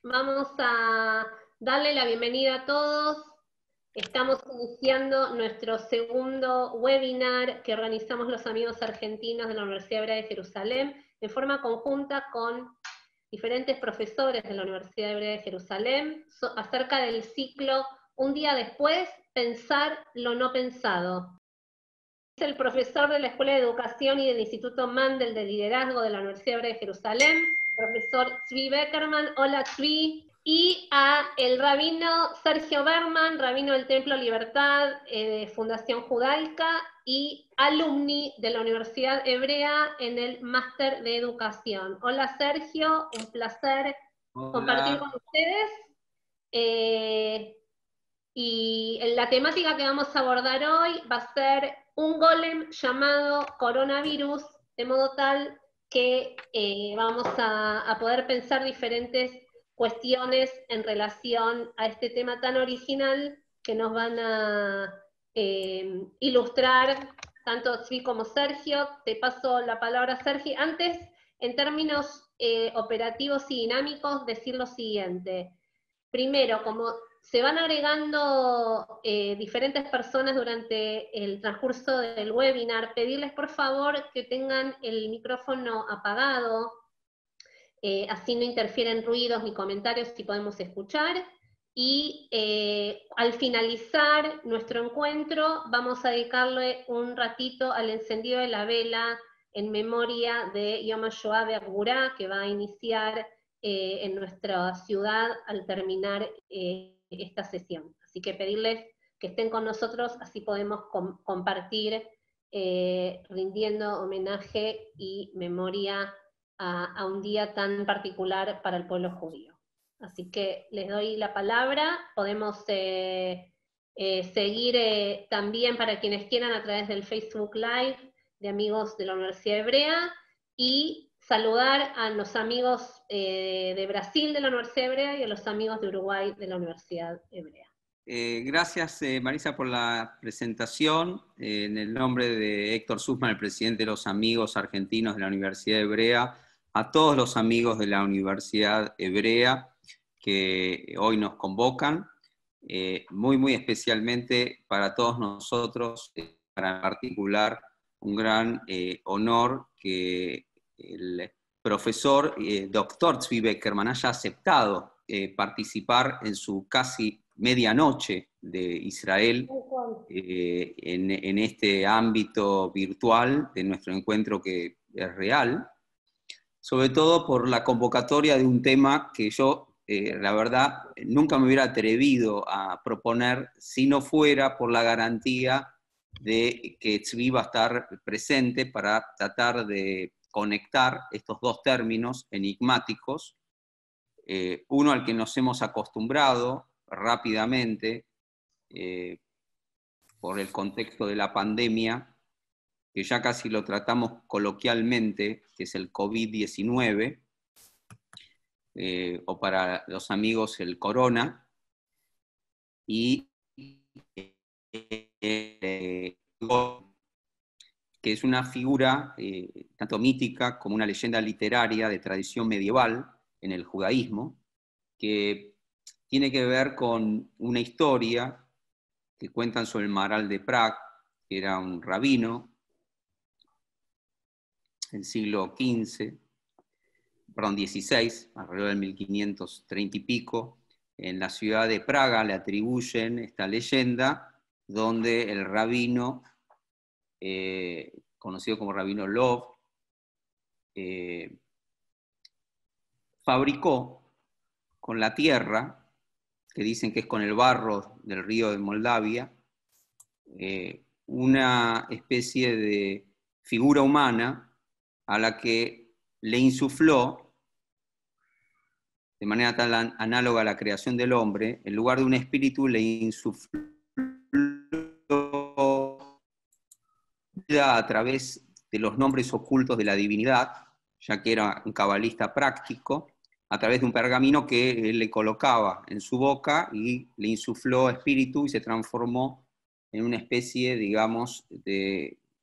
Vamos a darle la bienvenida a todos. Estamos iniciando nuestro segundo webinar que organizamos los amigos argentinos de la Universidad Hebrea de Jerusalén, de forma conjunta con diferentes profesores de la Universidad Hebrea de Jerusalén, acerca del ciclo Un día después, pensar lo no pensado. Es el profesor de la Escuela de Educación y del Instituto Mandel de Liderazgo de la Universidad Hebrea de Jerusalén, profesor Tzvi Beckerman. Hola Tzvi. Y a el rabino Sergio Berman, rabino del Templo Libertad, de Fundación Judaica, y alumni de la Universidad Hebrea en el Máster de Educación. Hola Sergio, un placer compartir con ustedes. Y la temática que vamos a abordar hoy va a ser un golem llamado coronavirus, de modo tal que vamos a poder pensar diferentes cuestiones en relación a este tema tan original que nos van a ilustrar tanto Tzvi como Sergio. Te paso la palabra, Sergio. Antes, en términos operativos y dinámicos, decir lo siguiente. Primero, como se van agregando diferentes personas durante el transcurso del webinar, pedirles por favor que tengan el micrófono apagado, así no interfieren ruidos ni comentarios si podemos escuchar. Y al finalizar nuestro encuentro vamos a dedicarle un ratito al encendido de la vela en memoria de Yom HaShoah Be'Gvurah, que va a iniciar en nuestra ciudad al terminar esta sesión. Así que pedirles que estén con nosotros, así podemos compartir rindiendo homenaje y memoria a un día tan particular para el pueblo judío. Así que les doy la palabra. Podemos seguir también, para quienes quieran, a través del Facebook Live de amigos de la Universidad Hebrea, y saludar a los amigos de Brasil de la Universidad Hebrea y a los amigos de Uruguay de la Universidad Hebrea. Gracias, Marisa, por la presentación. En el nombre de Héctor Sussman, el presidente de los amigos argentinos de la Universidad Hebrea, a todos los amigos de la Universidad Hebrea que hoy nos convocan, muy especialmente para todos nosotros, para en particular, un gran honor que el profesor doctor Tzvi Beckerman haya aceptado participar en su casi medianoche de Israel en este ámbito virtual de nuestro encuentro, que es real, sobre todo por la convocatoria de un tema que yo, la verdad, nunca me hubiera atrevido a proponer si no fuera por la garantía de que Tzvi va a estar presente para tratar de conectar estos dos términos enigmáticos, uno al que nos hemos acostumbrado rápidamente por el contexto de la pandemia, que ya casi lo tratamos coloquialmente, que es el COVID-19, o para los amigos el corona, y que es una figura tanto mítica como una leyenda literaria de tradición medieval en el judaísmo, que tiene que ver con una historia que cuentan sobre el Maharal de Praga, que era un rabino del siglo XVI, alrededor del 1530 y pico. En la ciudad de Praga le atribuyen esta leyenda, donde el rabino, conocido como Rabino Lov, fabricó con la tierra, que dicen que es con el barro del río de Moldavia, una especie de figura humana a la que le insufló, de manera tan análoga a la creación del hombre, en lugar de un espíritu le insufló a través de los nombres ocultos de la divinidad, ya que era un cabalista práctico, a través de un pergamino que él le colocaba en su boca y le insufló espíritu y se transformó en una especie, digamos,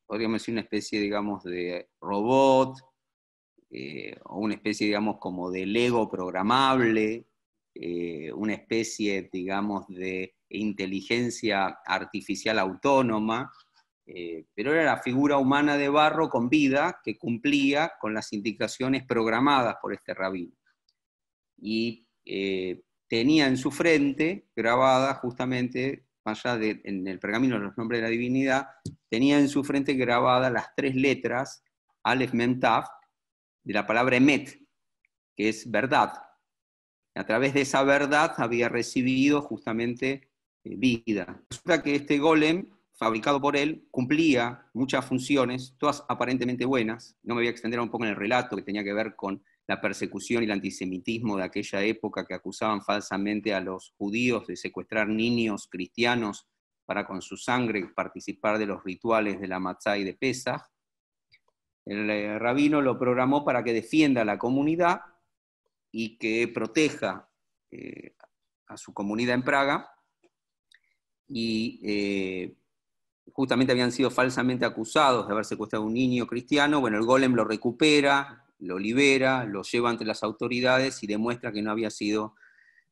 podríamos decir una especie, digamos, de robot, o una especie, digamos, como de Lego programable, una especie, digamos, de inteligencia artificial autónoma, pero era la figura humana de barro con vida que cumplía con las indicaciones programadas por este rabino. Y tenía en su frente, grabada justamente, allá en el pergamino de los nombres de la divinidad, tenía en su frente grabadas las 3 letras, Aleph Mem Tav, de la palabra Emet, que es verdad. A través de esa verdad había recibido justamente vida. Resulta que este golem, fabricado por él, cumplía muchas funciones, todas aparentemente buenas. No me voy a extender un poco en el relato, que tenía que ver con la persecución y el antisemitismo de aquella época, que acusaban falsamente a los judíos de secuestrar niños cristianos para con su sangre participar de los rituales de la Matzá y de Pesaj. El rabino lo programó para que defienda a la comunidad y que proteja a su comunidad en Praga, y justamente habían sido falsamente acusados de haber secuestrado a un niño cristiano. Bueno, el golem lo recupera, lo libera, lo lleva ante las autoridades y demuestra que no había sido,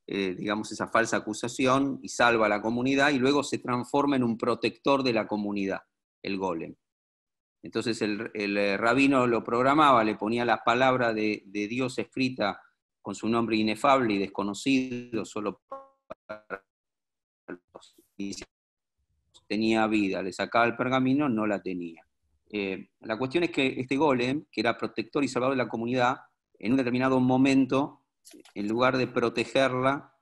digamos, esa falsa acusación, y salva a la comunidad, y luego se transforma en un protector de la comunidad, el golem. Entonces el rabino lo programaba, le ponía las palabras de Dios escrita con su nombre inefable y desconocido solo para los iniciados. Tenía vida, le sacaba el pergamino, no la tenía. La cuestión es que este golem, que era protector y salvador de la comunidad, en un determinado momento, en lugar de protegerla,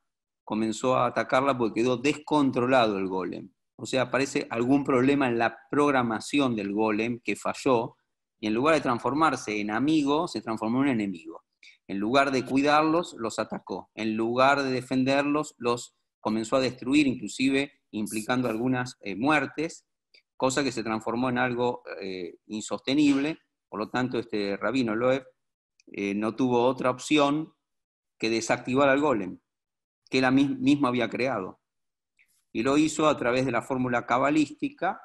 comenzó a atacarla porque quedó descontrolado el golem. O sea, parece algún problema en la programación del golem que falló, y en lugar de transformarse en amigo, se transformó en enemigo. En lugar de cuidarlos, los atacó. En lugar de defenderlos, los comenzó a destruir, inclusive implicando algunas muertes, cosa que se transformó en algo insostenible. Por lo tanto, este rabino Loeb no tuvo otra opción que desactivar al golem, que él mismo había creado. Y lo hizo a través de la fórmula cabalística,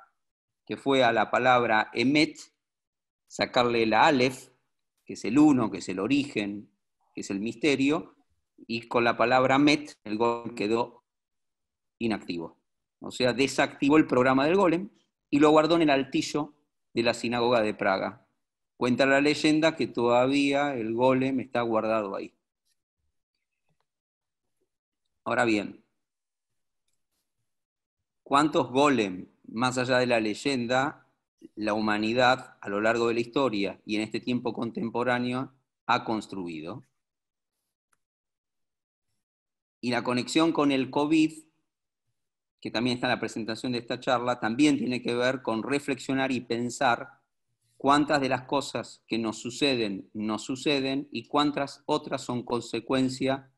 que fue a la palabra Emet, sacarle la Aleph, que es el uno, que es el origen, que es el misterio, y con la palabra Met, el golem quedó inactivo. O sea, desactivó el programa del golem y lo guardó en el altillo de la sinagoga de Praga. Cuenta la leyenda que todavía el golem está guardado ahí. Ahora bien, ¿cuántos golem, más allá de la leyenda, la humanidad a lo largo de la historia y en este tiempo contemporáneo ha construido? Y la conexión con el COVID, que también está en la presentación de esta charla, también tiene que ver con reflexionar y pensar cuántas de las cosas que nos suceden y cuántas otras son consecuencia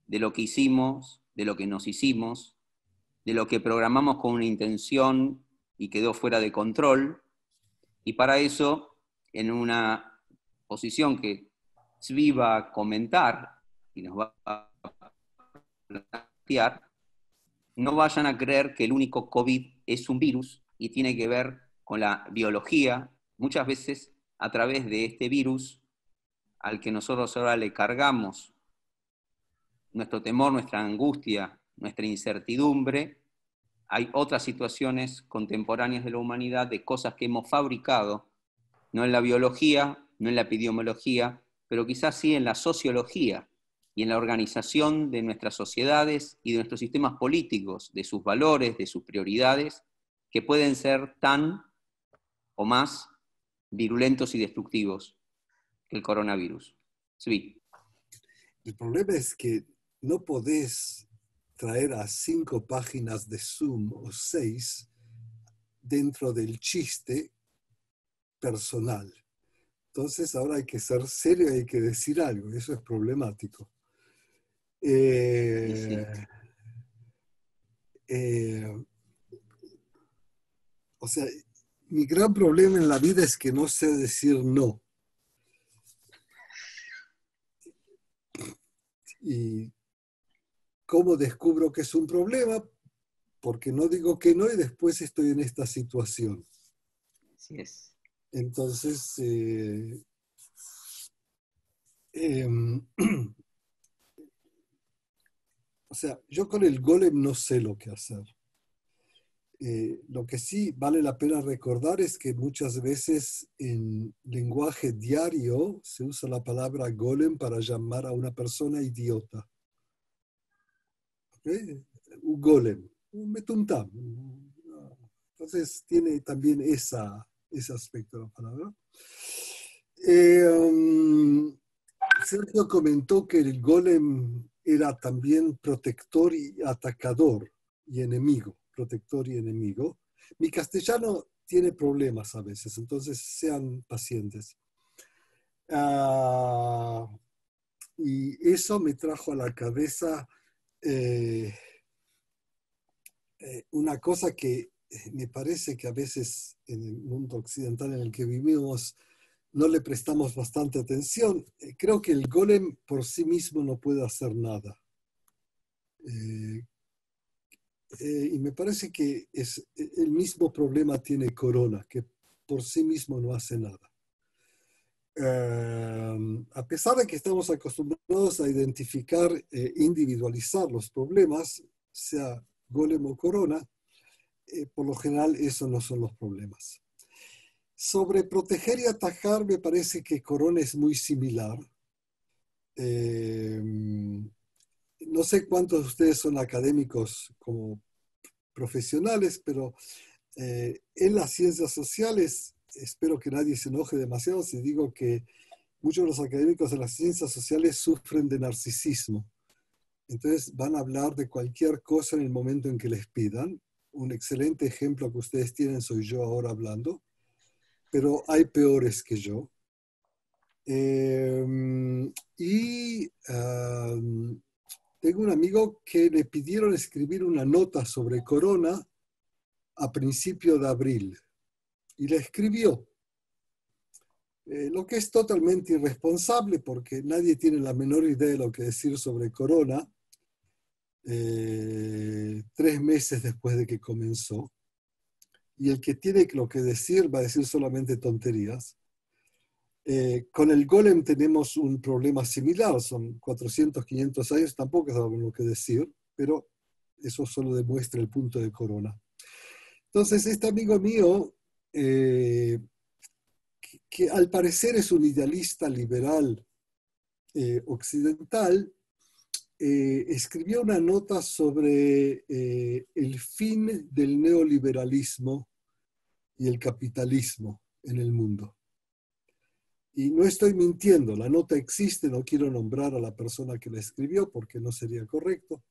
de lo que hicimos, de lo que nos hicimos, de lo que programamos con una intención y quedó fuera de control. Y para eso, en una posición que Tzvi va a comentar y nos va a plantear, no vayan a creer que el único COVID es un virus y tiene que ver con la biología. Muchas veces, a través de este virus, al que nosotros ahora le cargamos nuestro temor, nuestra angustia, nuestra incertidumbre, hay otras situaciones contemporáneas de la humanidad, de cosas que hemos fabricado, no en la biología, no en la epidemiología, pero quizás sí en la sociología y en la organización de nuestras sociedades y de nuestros sistemas políticos, de sus valores, de sus prioridades, que pueden ser tan o más virulentos y destructivos que el coronavirus. Sí. El problema es que no podés traer a 5 páginas de Zoom o 6 dentro del chiste personal. Entonces ahora hay que ser serio y hay que decir algo. Eso es problemático. O sea, mi gran problema en la vida es que no sé decir no. ¿Y cómo descubro que es un problema? Porque no digo que no y después estoy en esta situación. Así es. Entonces, sea, yo con el golem no sé lo que hacer. Lo que sí vale la pena recordar es que muchas veces en lenguaje diario se usa la palabra golem para llamar a una persona idiota. ¿Okay? Un golem, un metumtam. Entonces tiene también ese aspecto de la palabra. Sergio comentó que el golem era también protector y atacador y enemigo, protector y enemigo. Mi castellano tiene problemas a veces, entonces sean pacientes. Y eso me trajo a la cabeza una cosa que me parece que a veces en el mundo occidental en el que vivimos no le prestamos bastante atención. Creo que el golem por sí mismo no puede hacer nada. Y me parece que el mismo problema tiene Corona, que por sí mismo no hace nada. A pesar de que estamos acostumbrados a identificar, individualizar los problemas, sea golem o Corona, por lo general esos no son los problemas. Sobre proteger y atacar, me parece que Corona es muy similar. No sé cuántos de ustedes son académicos como profesionales, pero en las ciencias sociales, espero que nadie se enoje demasiado si digo que muchos de los académicos de las ciencias sociales sufren de narcisismo. Entonces van a hablar de cualquier cosa en el momento en que les pidan. Un excelente ejemplo que ustedes tienen soy yo ahora hablando, pero hay peores que yo. Tengo un amigo que le pidieron escribir una nota sobre Corona a principio de abril y la escribió. Lo que es totalmente irresponsable porque nadie tiene la menor idea de lo que decir sobre Corona 3 meses después de que comenzó. Y el que tiene lo que decir va a decir solamente tonterías. Con el golem tenemos un problema similar, son 400, 500 años, tampoco sabemos lo que decir, pero eso solo demuestra el punto de Corona. Entonces, este amigo mío, que al parecer es un idealista liberal occidental, escribió una nota sobre el fin del neoliberalismo y el capitalismo en el mundo. Y no estoy mintiendo, la nota existe, no quiero nombrar a la persona que la escribió porque no sería correcto.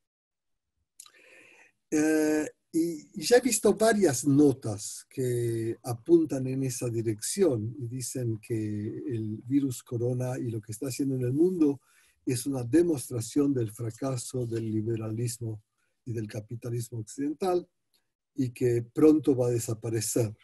Y ya he visto varias notas que apuntan en esa dirección y dicen que el virus corona y lo que está haciendo en el mundo es una demostración del fracaso del liberalismo y del capitalismo occidental y que pronto va a desaparecer.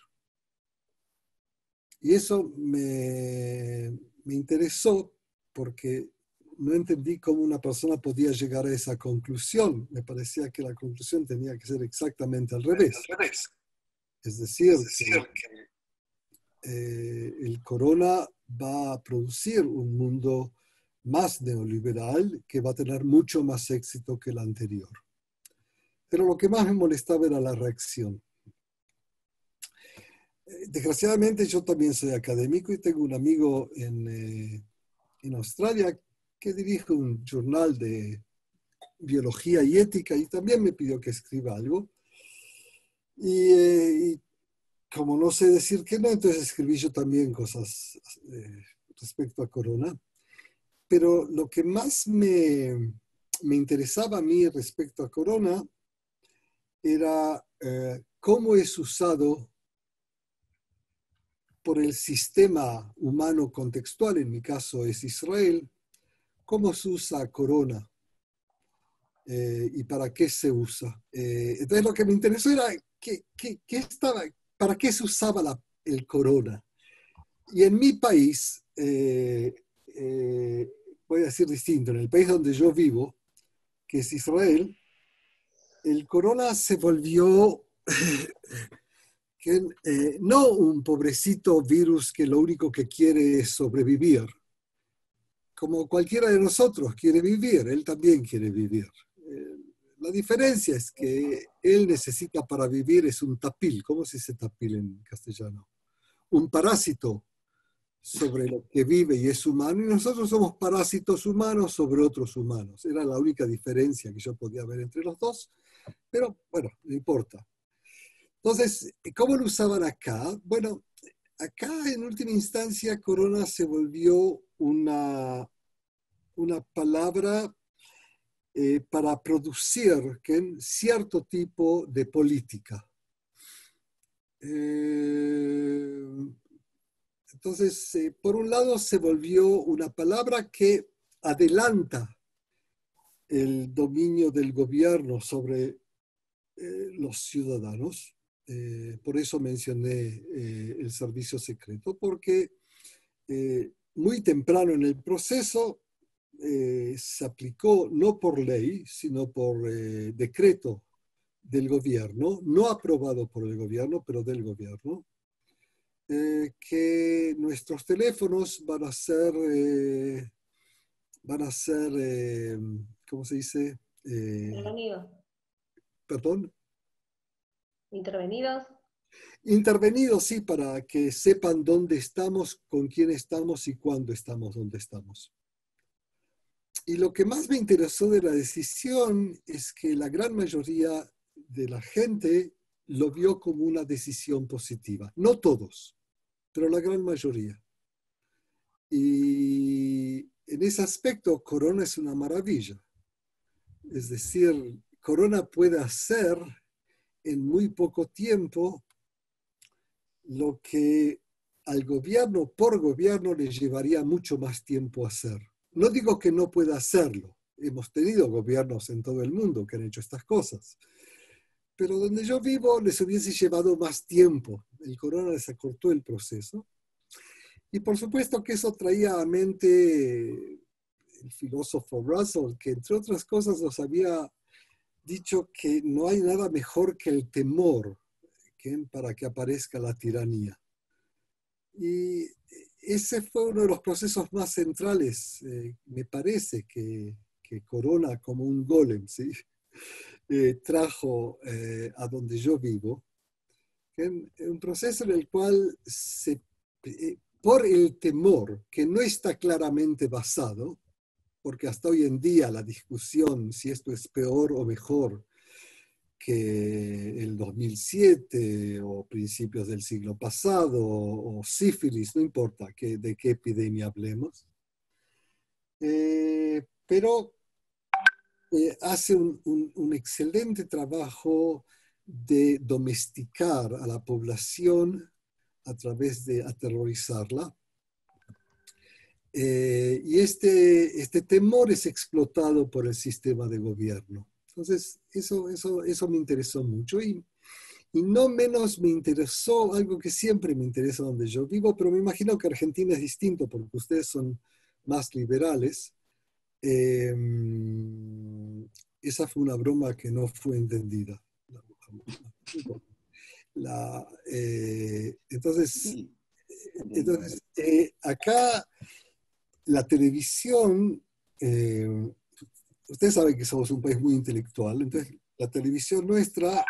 Y eso me interesó porque no entendí cómo una persona podía llegar a esa conclusión. Me parecía que la conclusión tenía que ser exactamente al revés. Es decir, que el corona va a producir un mundo más neoliberal que va a tener mucho más éxito que el anterior. Pero lo que más me molestaba era la reacción. Desgraciadamente yo también soy académico y tengo un amigo en Australia que dirige un jornal de biología y ética y también me pidió que escriba algo. Y como no sé decir que no, entonces escribí yo también cosas respecto a Corona. Pero lo que más me interesaba a mí respecto a Corona era cómo es usado por el sistema humano contextual, en mi caso es Israel, cómo se usa Corona y para qué se usa. Entonces lo que me interesó era para qué se usaba el Corona. Y en mi país, voy a decir distinto, en el país donde yo vivo, que es Israel, el Corona se volvió no un pobrecito virus que lo único que quiere es sobrevivir. Como cualquiera de nosotros quiere vivir, él también quiere vivir. La diferencia es que él necesita para vivir es un tapil. ¿Cómo se dice tapil en castellano? Un parásito sobre lo que vive y es humano, y nosotros somos parásitos humanos sobre otros humanos. Era la única diferencia que yo podía ver entre los dos, pero bueno, no importa. Entonces, ¿cómo lo usaban acá? Bueno, acá en última instancia corona se volvió una palabra para producir cierto tipo de política. Entonces, por un lado se volvió una palabra que adelanta el dominio del gobierno sobre los ciudadanos. Por eso mencioné el servicio secreto, porque muy temprano en el proceso se aplicó no por ley, sino por decreto del gobierno, no aprobado por el gobierno, pero del gobierno, que nuestros teléfonos van a ser ¿cómo se dice? Intervenidos. Perdón. Intervenidos. Intervenidos, sí, para que sepan dónde estamos, con quién estamos y cuándo estamos, dónde estamos. Y lo que más me interesó de la decisión es que la gran mayoría de la gente lo vio como una decisión positiva. No todos, pero la gran mayoría. Y en ese aspecto, Corona es una maravilla. Es decir, Corona puede hacer en muy poco tiempo lo que al gobierno, por gobierno, le llevaría mucho más tiempo hacer. No digo que no pueda hacerlo. Hemos tenido gobiernos en todo el mundo que han hecho estas cosas. Pero donde yo vivo les hubiese llevado más tiempo. El corona les acortó el proceso. Y por supuesto que eso traía a mente el filósofo Russell, que entre otras cosas nos había dicho que no hay nada mejor que el temor para que aparezca la tiranía. Y ese fue uno de los procesos más centrales, me parece, que Corona como un golem, ¿sí? Trajo a donde yo vivo, un proceso en el cual por el temor que no está claramente basado, porque hasta hoy en día la discusión si esto es peor o mejor que el 2007 o principios del siglo pasado o sífilis, no importa de qué epidemia hablemos, pero hace un excelente trabajo de domesticar a la población a través de aterrorizarla. Y este temor es explotado por el sistema de gobierno. Entonces, eso me interesó mucho y no menos me interesó algo que siempre me interesa donde yo vivo, pero me imagino que Argentina es distinto porque ustedes son más liberales. Esa fue una broma que no fue entendida. Entonces, acá la televisión, ustedes saben que somos un país muy intelectual, entonces la televisión nuestra,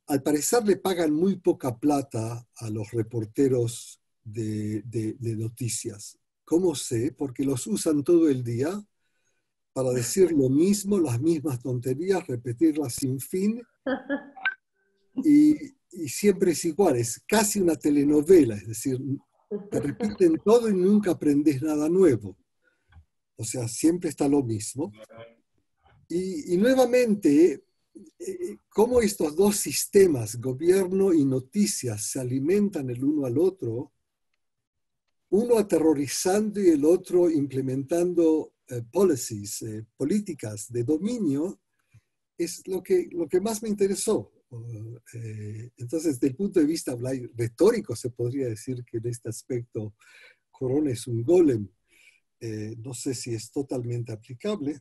al parecer le pagan muy poca plata a los reporteros de noticias. ¿Cómo sé? Porque los usan todo el día para decir lo mismo, las mismas tonterías, repetirlas sin fin, y siempre es igual, es casi una telenovela, es decir, te repiten todo y nunca aprendes nada nuevo. O sea, siempre está lo mismo. Y nuevamente, cómo estos dos sistemas, gobierno y noticias, se alimentan el uno al otro, uno aterrorizando y el otro implementando policies, políticas de dominio, es lo que más me interesó. Entonces, desde el punto de vista retórico, se podría decir que en este aspecto Corona es un golem. No sé si es totalmente aplicable,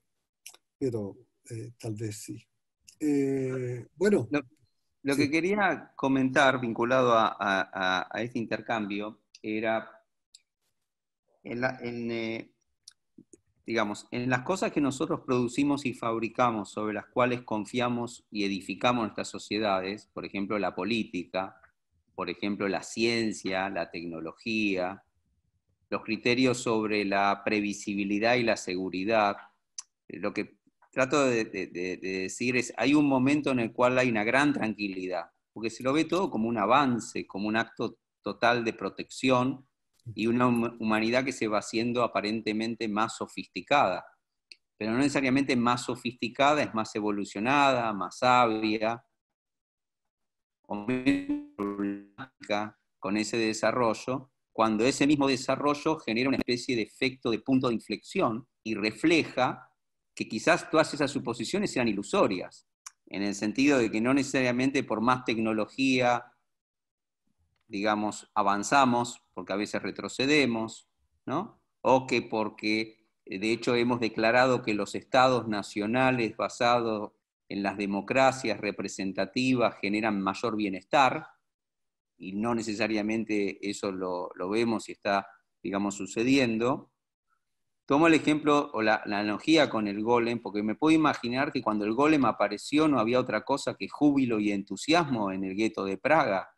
pero tal vez sí. Bueno. Lo sí. que quería comentar vinculado a este intercambio era digamos, en las cosas que nosotros producimos y fabricamos, sobre las cuales confiamos y edificamos nuestras sociedades, por ejemplo, la política, por ejemplo, la ciencia, la tecnología, los criterios sobre la previsibilidad y la seguridad, lo que trato de decir es, hay un momento en el cual hay una gran tranquilidad, porque se lo ve todo como un avance, como un acto total de protección y una humanidad que se va haciendo aparentemente más sofisticada, pero no necesariamente más sofisticada es más evolucionada, más sabia, o menos problemática con ese desarrollo, cuando ese mismo desarrollo genera una especie de efecto de punto de inflexión y refleja que quizás todas esas suposiciones sean ilusorias, en el sentido de que no necesariamente por más tecnología, digamos, avanzamos, porque a veces retrocedemos, ¿no? O que porque, de hecho, hemos declarado que los estados nacionales basados en las democracias representativas generan mayor bienestar, y no necesariamente eso lo vemos y está, digamos, sucediendo. Tomo el ejemplo o la analogía con el golem, porque me puedo imaginar que cuando el golem apareció no había otra cosa que júbilo y entusiasmo en el gueto de Praga,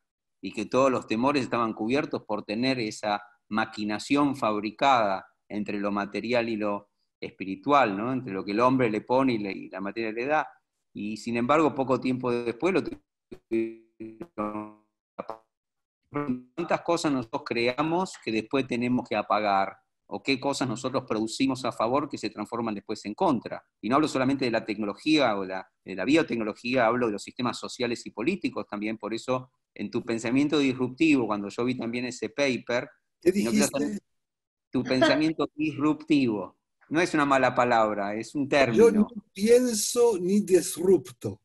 y que todos los temores estaban cubiertos por tener esa maquinación fabricada entre lo material y lo espiritual, ¿no? Entre lo que el hombre le pone y la materia le da. Y sin embargo, poco tiempo después lo tuvieron. ¿Cuántas cosas nosotros creamos que después tenemos que apagar? ¿O qué cosas nosotros producimos a favor que se transforman después en contra? Y no hablo solamente de la tecnología o de la biotecnología, hablo de los sistemas sociales y políticos también. Por eso, en tu pensamiento disruptivo, cuando yo vi también ese paper, ¿Qué y no quiero hacer dijiste? tu pensamiento disruptivo, no es una mala palabra, es un Yo ni término. pienso ni disrupto.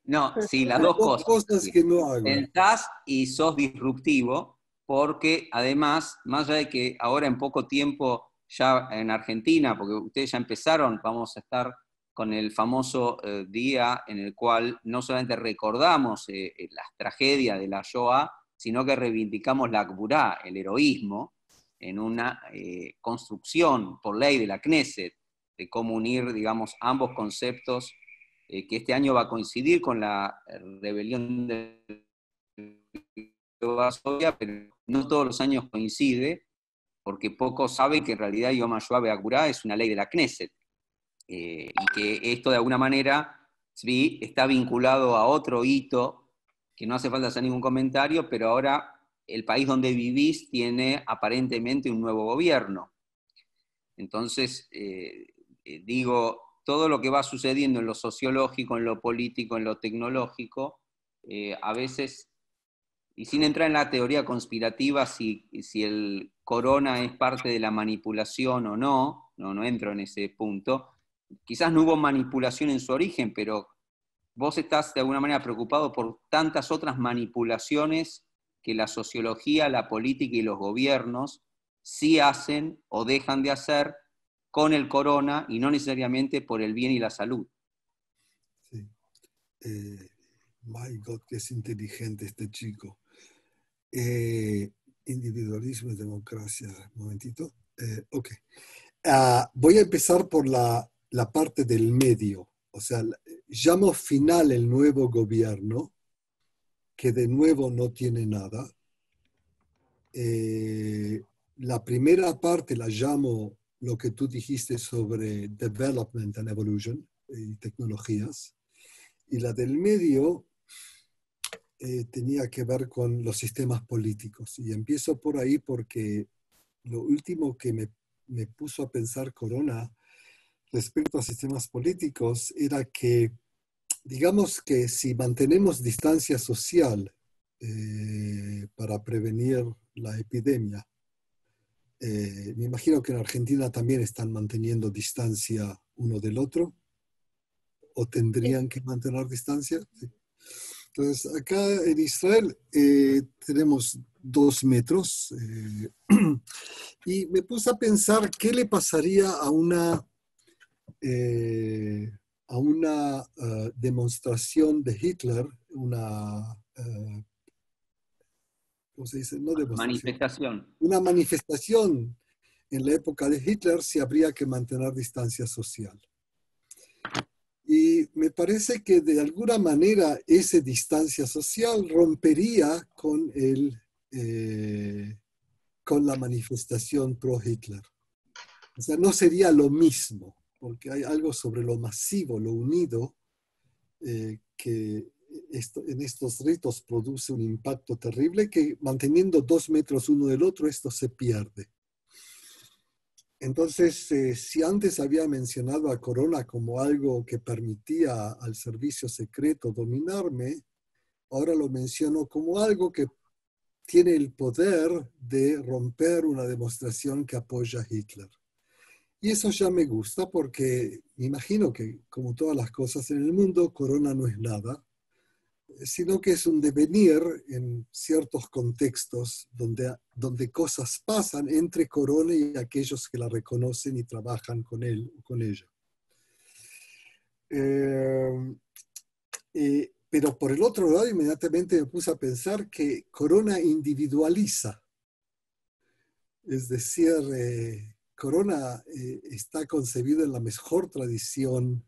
No, sí, las Son dos dos cosas. cosas que no hago. Pensás y sos disruptivo, porque además, más allá de que ahora en poco tiempo ya en Argentina, porque ustedes ya empezaron, vamos a estar con el famoso día en el cual no solamente recordamos las tragedias de la Shoah, sino que reivindicamos la Gburá, el heroísmo, en una construcción por ley de la Knesset, de cómo unir, digamos, ambos conceptos, que este año va a coincidir con la rebelión de Varsovia, pero no todos los años coincide, porque pocos saben que en realidad Yom HaShoah Be'Agburá es una ley de la Knesset, y que esto de alguna manera sí, está vinculado a otro hito, que no hace falta hacer ningún comentario, pero ahora el país donde vivís tiene aparentemente un nuevo gobierno. Entonces, digo, todo lo que va sucediendo en lo sociológico, en lo político, en lo tecnológico, a veces, y sin entrar en la teoría conspirativa, si el corona es parte de la manipulación o no, no entro en ese punto, quizás no hubo manipulación en su origen, pero vos estás de alguna manera preocupado por tantas otras manipulaciones que la sociología, la política y los gobiernos sí hacen o dejan de hacer con el corona, y no necesariamente por el bien y la salud. Sí. My God, que es inteligente este chico. Individualismo y democracia. Un momentito. Ok. Voy a empezar por la parte del medio. O sea, llamo final el nuevo gobierno, que de nuevo no tiene nada. La primera parte la llamo lo que tú dijiste sobre development and evolution y tecnologías. Y la del medio tenía que ver con los sistemas políticos. Y empiezo por ahí porque lo último que me puso a pensar Corona respecto a sistemas políticos era que, digamos que si mantenemos distancia social para prevenir la epidemia, me imagino que en Argentina también están manteniendo distancia uno del otro, o tendrían que mantener distancia. Sí. Entonces, acá en Israel tenemos 2 metros y me puse a pensar qué le pasaría a una demostración de Hitler, ¿cómo se dice? No demostración, Manifestación. una manifestación en la época de Hitler sí habría que mantener distancia social. Y me parece que de alguna manera esa distancia social rompería con, con la manifestación pro-Hitler. O sea, no sería lo mismo, porque hay algo sobre lo masivo, lo unido, que en estos ritos produce un impacto terrible que manteniendo 2 metros uno del otro, esto se pierde. Entonces, si antes había mencionado a Corona como algo que permitía al servicio secreto dominarme, ahora lo menciono como algo que tiene el poder de romper una demostración que apoya a Hitler. Y eso ya me gusta porque me imagino que, como todas las cosas en el mundo, Corona no es nada, sino que es un devenir en ciertos contextos donde cosas pasan entre Corona y aquellos que la reconocen y trabajan con él o con ella. Pero por el otro lado, inmediatamente me puse a pensar que Corona individualiza. Es decir, Corona está concebido en la mejor tradición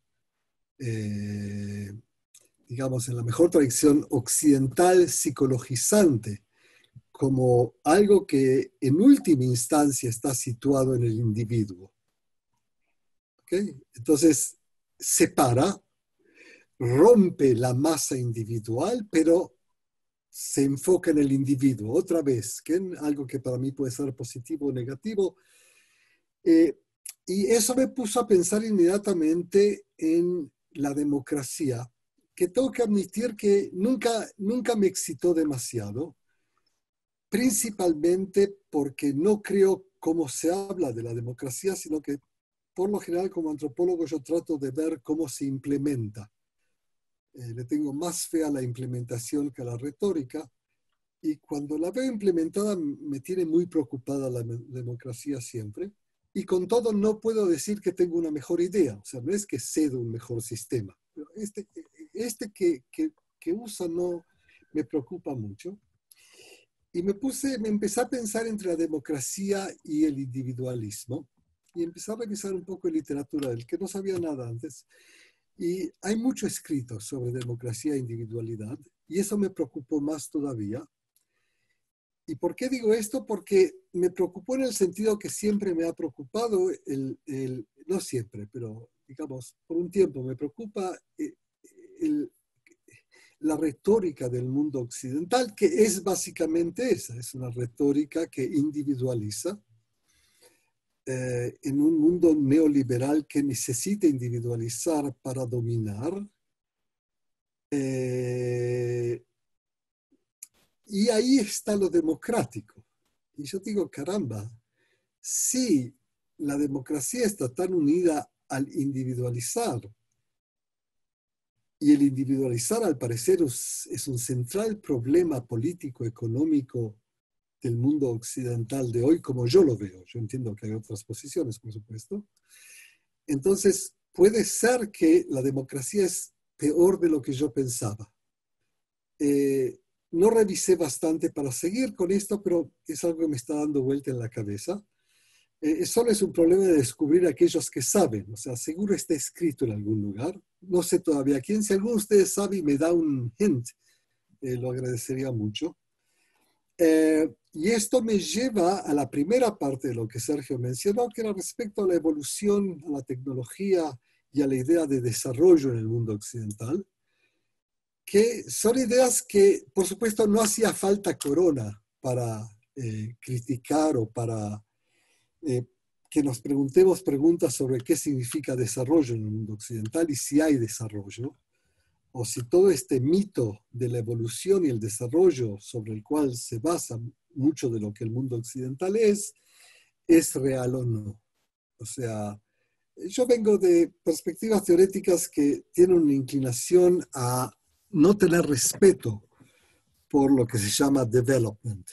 digamos, en la mejor tradición occidental psicologizante, como algo que en última instancia está situado en el individuo. ¿Okay? Entonces, separa, rompe la masa individual, pero se enfoca en el individuo. Otra vez, que es algo que para mí puede ser positivo o negativo. Y eso me puso a pensar inmediatamente en la democracia, que tengo que admitir que nunca me excitó demasiado, principalmente porque no creo cómo se habla de la democracia, sino que por lo general como antropólogo yo trato de ver cómo se implementa. Le tengo más fe a la implementación que a la retórica, y cuando la veo implementada me tiene muy preocupada la democracia siempre. Y con todo no puedo decir que tengo una mejor idea, o sea, no es que cedo un mejor sistema. Pero este que usa no me preocupa mucho. Y me empecé a pensar entre la democracia y el individualismo, y empecé a revisar un poco de literatura, del que no sabía nada antes. Y hay mucho escrito sobre democracia e individualidad, y eso me preocupó más todavía. ¿Y por qué digo esto? Porque me preocupó en el sentido que siempre me ha preocupado, no siempre, pero digamos, por un tiempo me preocupa la retórica del mundo occidental, que es básicamente esa, es una retórica que individualiza en un mundo neoliberal que necesita individualizar para dominar. Y ahí está lo democrático. Y yo digo, caramba, si la democracia está tan unida al individualizar, y el individualizar al parecer es un central problema político, económico del mundo occidental de hoy, como yo lo veo. Yo entiendo que hay otras posiciones, por supuesto. Entonces, puede ser que la democracia es peor de lo que yo pensaba. No revisé bastante para seguir con esto, pero es algo que me está dando vuelta en la cabeza. Solo es un problema de descubrir a aquellos que saben. O sea, seguro está escrito en algún lugar. No sé todavía quién. Si alguno de ustedes sabe y me da un hint, lo agradecería mucho. Y esto me lleva a la primera parte de lo que Sergio mencionó, que era respecto a la evolución, a la tecnología y a la idea de desarrollo en el mundo occidental, que son ideas que, por supuesto, no hacía falta Corona para criticar o para que nos preguntemos preguntas sobre qué significa desarrollo en el mundo occidental y si hay desarrollo, o si todo este mito de la evolución y el desarrollo sobre el cual se basa mucho de lo que el mundo occidental es real o no. O sea, yo vengo de perspectivas teoréticas que tienen una inclinación a no tener respeto por lo que se llama development.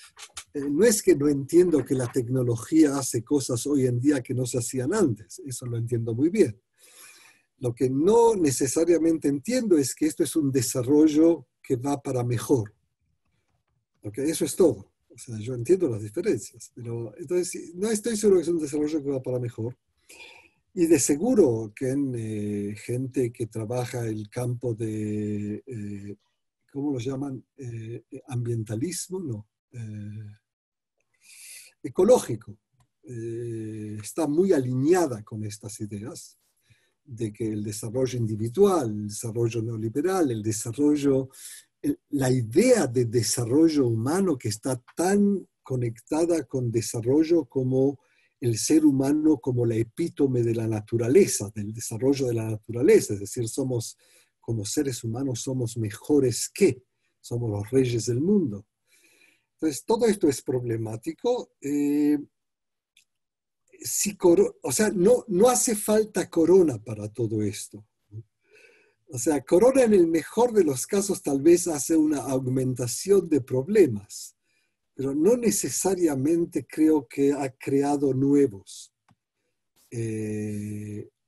No es que no entiendo que la tecnología hace cosas hoy en día que no se hacían antes, eso lo entiendo muy bien. Lo que no necesariamente entiendo es que esto es un desarrollo que va para mejor. ¿Okay? Eso es todo. O sea, yo entiendo las diferencias, pero entonces no estoy seguro que es un desarrollo que va para mejor. Y de seguro que en gente que trabaja el campo de, ¿cómo lo llaman? Ambientalismo, no. Ecológico. Está muy alineada con estas ideas de que el desarrollo individual, el desarrollo neoliberal, el desarrollo, la idea de desarrollo humano que está tan conectada con desarrollo como el ser humano como la epítome de la naturaleza, del desarrollo de la naturaleza, es decir, somos, como seres humanos, somos mejores que, somos los reyes del mundo. Entonces, todo esto es problemático. O sea, no hace falta corona para todo esto. O sea, corona en el mejor de los casos tal vez hace una aumentación de problemas, pero no necesariamente creo que ha creado nuevos.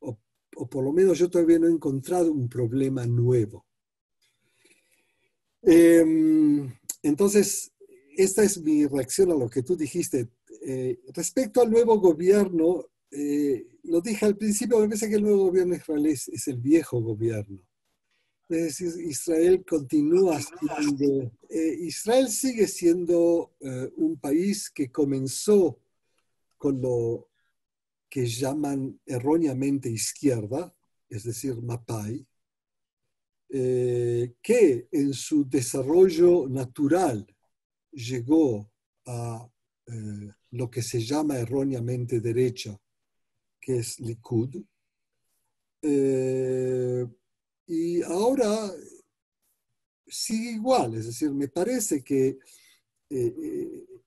O por lo menos yo todavía no he encontrado un problema nuevo. Entonces, esta es mi reacción a lo que tú dijiste. Respecto al nuevo gobierno, lo dije al principio, me parece que el nuevo gobierno israelí es el viejo gobierno. Es decir, Israel continúa siendo, Israel sigue siendo un país que comenzó con lo que llaman erróneamente izquierda, es decir, Mapai, que en su desarrollo natural llegó a lo que se llama erróneamente derecha, que es Likud, y ahora sigue igual, es decir, me parece que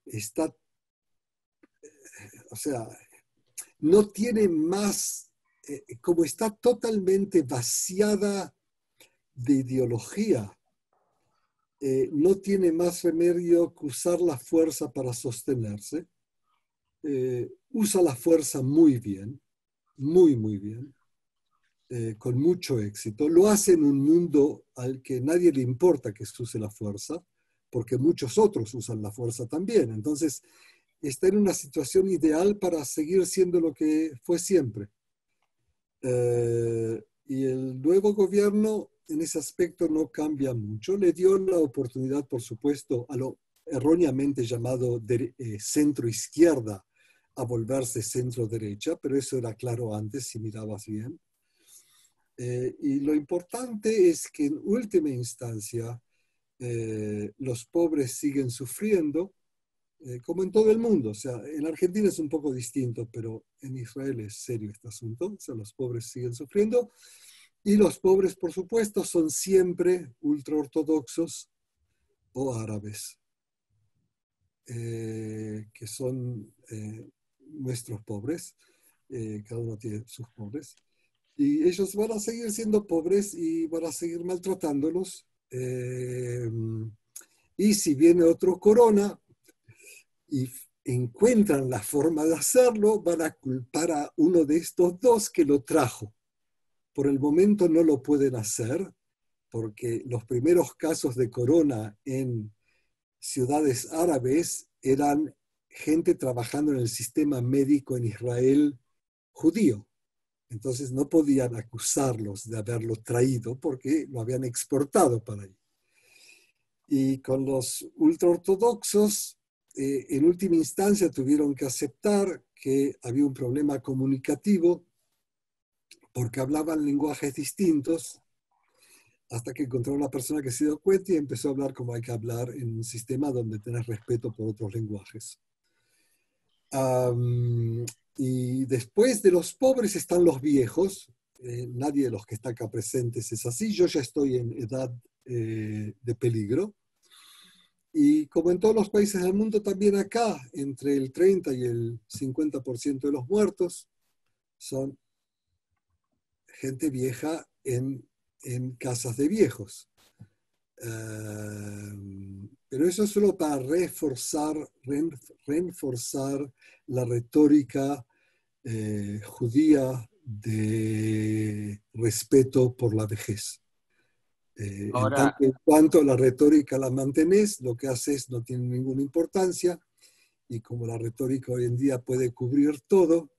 está, o sea, no tiene más, como está totalmente vaciada de ideología, no tiene más remedio que usar la fuerza para sostenerse. Usa la fuerza muy bien, muy, muy bien, con mucho éxito. Lo hace en un mundo al que nadie le importa que se use la fuerza, porque muchos otros usan la fuerza también. Entonces, está en una situación ideal para seguir siendo lo que fue siempre. Y el nuevo gobierno en ese aspecto no cambia mucho. Le dio la oportunidad, por supuesto, a lo erróneamente llamado centro-izquierda a volverse centro-derecha, pero eso era claro antes si mirabas bien. Y lo importante es que en última instancia los pobres siguen sufriendo, como en todo el mundo. O sea, en Argentina es un poco distinto, pero en Israel es serio este asunto. O sea, los pobres siguen sufriendo. Y los pobres, por supuesto, son siempre ultraortodoxos o árabes, que son nuestros pobres. Cada uno tiene sus pobres. Y ellos van a seguir siendo pobres y van a seguir maltratándolos. Y si viene otro corona y encuentran la forma de hacerlo, van a culpar a uno de estos dos que lo trajo. Por el momento no lo pueden hacer porque los primeros casos de corona en ciudades árabes eran gente trabajando en el sistema médico en Israel judío. Entonces no podían acusarlos de haberlo traído porque lo habían exportado para ahí. Y con los ultraortodoxos, en última instancia tuvieron que aceptar que había un problema comunicativo porque hablaban lenguajes distintos, hasta que encontraron una persona que se dio cuenta y empezó a hablar como hay que hablar en un sistema donde tenés respeto por otros lenguajes. Y después de los pobres están los viejos. Nadie de los que está acá presentes es así. Yo ya estoy en edad de peligro. Y como en todos los países del mundo, también acá, entre el 30 y el 50% de los muertos son gente vieja en casas de viejos. Pero eso es solo para reforzar la retórica judía de respeto por la vejez. En tanto en cuanto la retórica la mantenés, lo que haces no tiene ninguna importancia, y como la retórica hoy en día puede cubrir todo,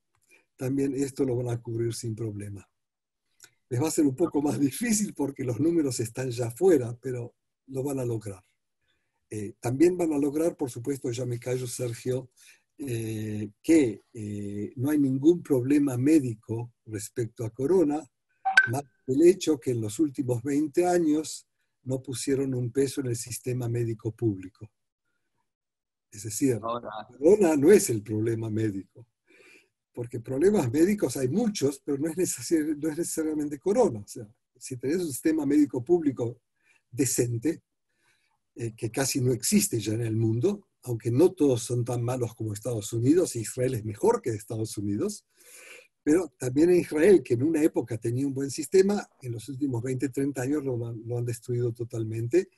también esto lo van a cubrir sin problema. Les va a ser un poco más difícil porque los números están ya afuera, pero lo van a lograr. También van a lograr, por supuesto, ya me callo, Sergio, que no hay ningún problema médico respecto a corona, más el hecho que en los últimos 20 años no pusieron un peso en el sistema médico público. Es decir, corona no es el problema médico, porque problemas médicos hay muchos, pero no es necesariamente corona. O sea, si tenés un sistema médico público decente, que casi no existe ya en el mundo, aunque no todos son tan malos como Estados Unidos, Israel es mejor que Estados Unidos, pero también en Israel, que en una época tenía un buen sistema, en los últimos 20, 30 años lo han destruido totalmente.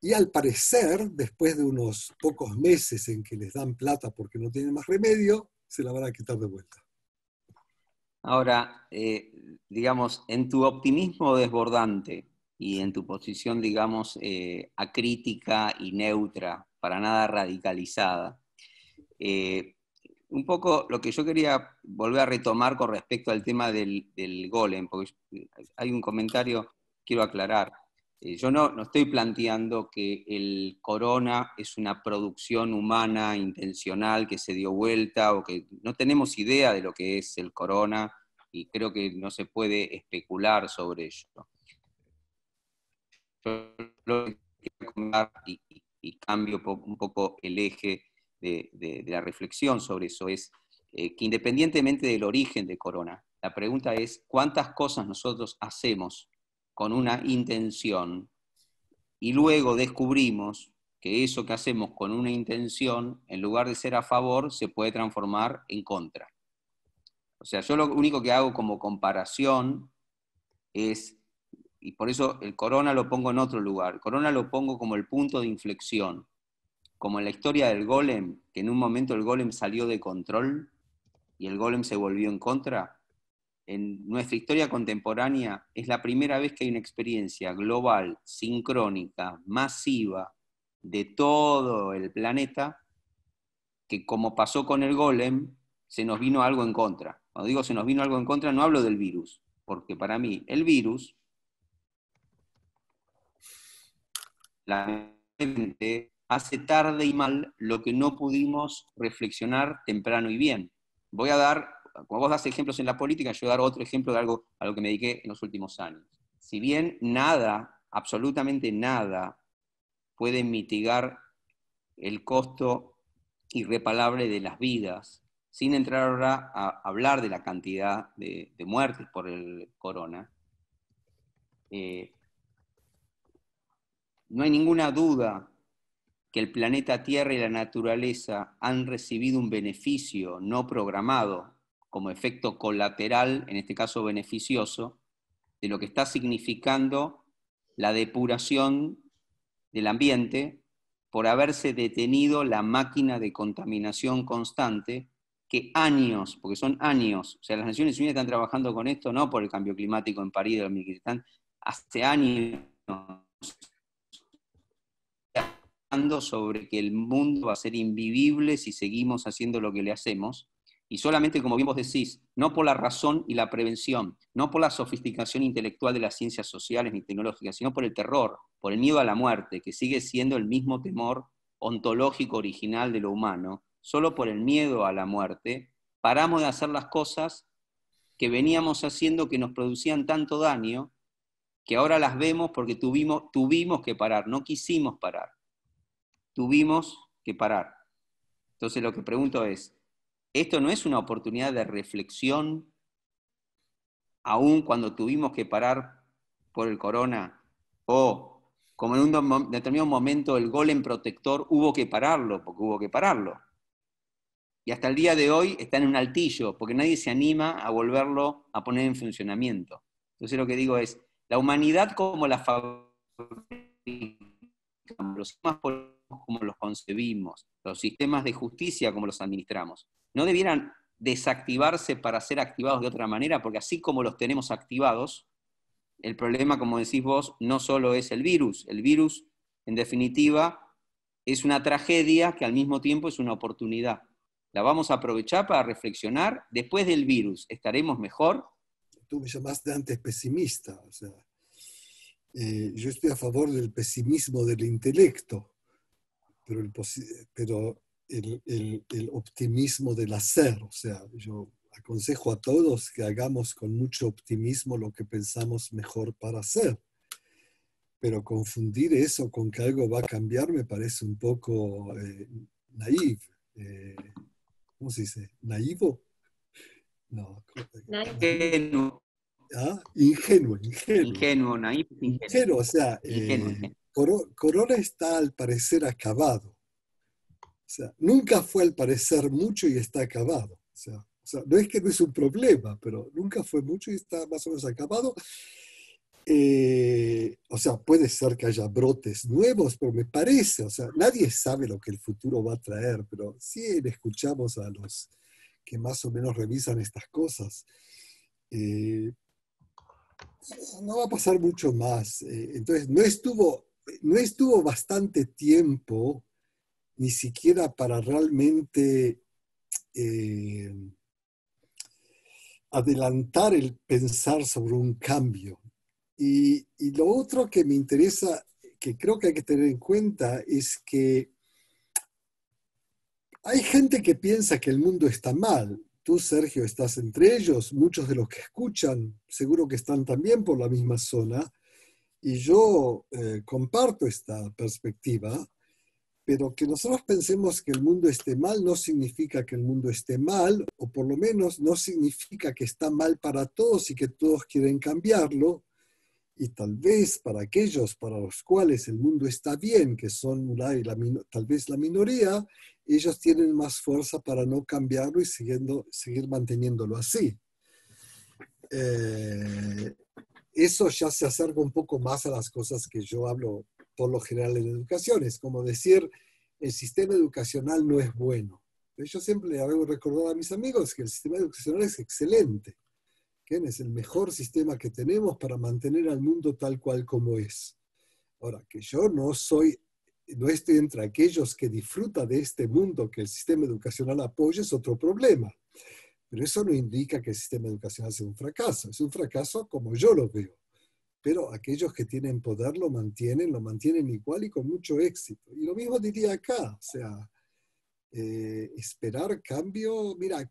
Y al parecer, después de unos pocos meses en que les dan plata porque no tienen más remedio, se la van a quitar de vuelta. Ahora, digamos, en tu optimismo desbordante y en tu posición, digamos, acrítica y neutra, para nada radicalizada, un poco lo que yo quería volver a retomar con respecto al tema del golem, porque hay un comentario, quiero aclarar. Yo no estoy planteando que el corona es una producción humana intencional que se dio vuelta, o que no tenemos idea de lo que es el corona, y creo que no se puede especular sobre ello. Yo lo que quiero comentar, y cambio un poco el eje de la reflexión sobre eso, es que independientemente del origen de corona, la pregunta es cuántas cosas nosotros hacemos con una intención y luego descubrimos que eso que hacemos con una intención, en lugar de ser a favor, se puede transformar en contra. O sea, yo lo único que hago como comparación es, y por eso el corona lo pongo en otro lugar, el corona lo pongo como el punto de inflexión, como en la historia del golem, que en un momento el golem salió de control y el golem se volvió en contra. En nuestra historia contemporánea es la primera vez que hay una experiencia global, sincrónica, masiva, de todo el planeta, que como pasó con el golem, se nos vino algo en contra. Cuando digo se nos vino algo en contra, no hablo del virus, porque para mí el virus, lamentablemente, hace tarde y mal lo que no pudimos reflexionar temprano y bien. Voy a dar, como vos das ejemplos en la política, yo voy a dar otro ejemplo de algo a lo que me dediqué en los últimos años. Si bien nada, absolutamente nada, puede mitigar el costo irreparable de las vidas, sin entrar ahora a hablar de la cantidad de muertes por el corona, no hay ninguna duda que el planeta Tierra y la naturaleza han recibido un beneficio no programado como efecto colateral, en este caso beneficioso, de lo que está significando la depuración del ambiente por haberse detenido la máquina de contaminación constante que años, porque son años, o sea, las Naciones Unidas están trabajando con esto no por el cambio climático en París de 2015, están hace años sobre que el mundo va a ser invivible si seguimos haciendo lo que le hacemos, y solamente, como bien vos decís, no por la razón y la prevención, no por la sofisticación intelectual de las ciencias sociales ni tecnológicas, sino por el terror, por el miedo a la muerte, que sigue siendo el mismo temor ontológico original de lo humano. Solo por el miedo a la muerte paramos de hacer las cosas que veníamos haciendo, que nos producían tanto daño, que ahora las vemos porque tuvimos que parar, no quisimos parar. Tuvimos que parar. Entonces lo que pregunto es, ¿esto no es una oportunidad de reflexión, aún cuando tuvimos que parar por el corona? O, como en un determinado momento el golem protector hubo que pararlo, porque hubo que pararlo. Y hasta el día de hoy está en un altillo, porque nadie se anima a volverlo a poner en funcionamiento. Entonces lo que digo es, la humanidad como la fabricamos, los sistemas políticos como los concebimos, los sistemas de justicia como los administramos, no debieran desactivarse para ser activados de otra manera, porque así como los tenemos activados, el problema, como decís vos, no solo es el virus. El virus, en definitiva, es una tragedia que al mismo tiempo es una oportunidad. La vamos a aprovechar para reflexionar. Después del virus, ¿estaremos mejor? Tú me llamaste antes pesimista, o sea, yo estoy a favor del pesimismo del intelecto, pero el optimismo del hacer, o sea, yo aconsejo a todos que hagamos con mucho optimismo lo que pensamos mejor para hacer, pero confundir eso con que algo va a cambiar me parece un poco naive. ¿Cómo se dice? ¿Naivo? No. Ingenuo. ¿Ah? Ingenuo, ingenuo. Ingenuo, naif, Ingenuo, o sea, ingenuo. Corona está al parecer acabado. O sea, nunca fue al parecer mucho y está acabado. O sea, no es que no es un problema, pero nunca fue mucho y está más o menos acabado. O sea, puede ser que haya brotes nuevos, pero me parece, o sea, nadie sabe lo que el futuro va a traer, pero sí escuchamos a los que más o menos revisan estas cosas. No va a pasar mucho más. Entonces, no estuvo bastante tiempo ni siquiera para realmente adelantar el pensar sobre un cambio. Y lo otro que me interesa, que creo que hay que tener en cuenta, es que hay gente que piensa que el mundo está mal. Tú, Sergio, estás entre ellos. Muchos de los que escuchan seguro que están también por la misma zona. Y yo comparto esta perspectiva, pero que nosotros pensemos que el mundo esté mal no significa que el mundo esté mal, o por lo menos no significa que está mal para todos y que todos quieren cambiarlo. Y tal vez para aquellos para los cuales el mundo está bien, que son tal vez la minoría, ellos tienen más fuerza para no cambiarlo y seguir manteniéndolo así. Eso ya se acerca un poco más a las cosas que yo hablo por lo general en educación. Es como decir, el sistema educacional no es bueno. Yo siempre le hago recordar a mis amigos que el sistema educacional es excelente, que es el mejor sistema que tenemos para mantener al mundo tal cual como es. Ahora, que yo no estoy entre aquellos que disfrutan de este mundo que el sistema educacional apoya, es otro problema. Pero eso no indica que el sistema educacional sea un fracaso. Es un fracaso como yo lo veo. Pero aquellos que tienen poder lo mantienen igual y con mucho éxito. Y lo mismo diría acá. O sea, esperar cambio. Mira,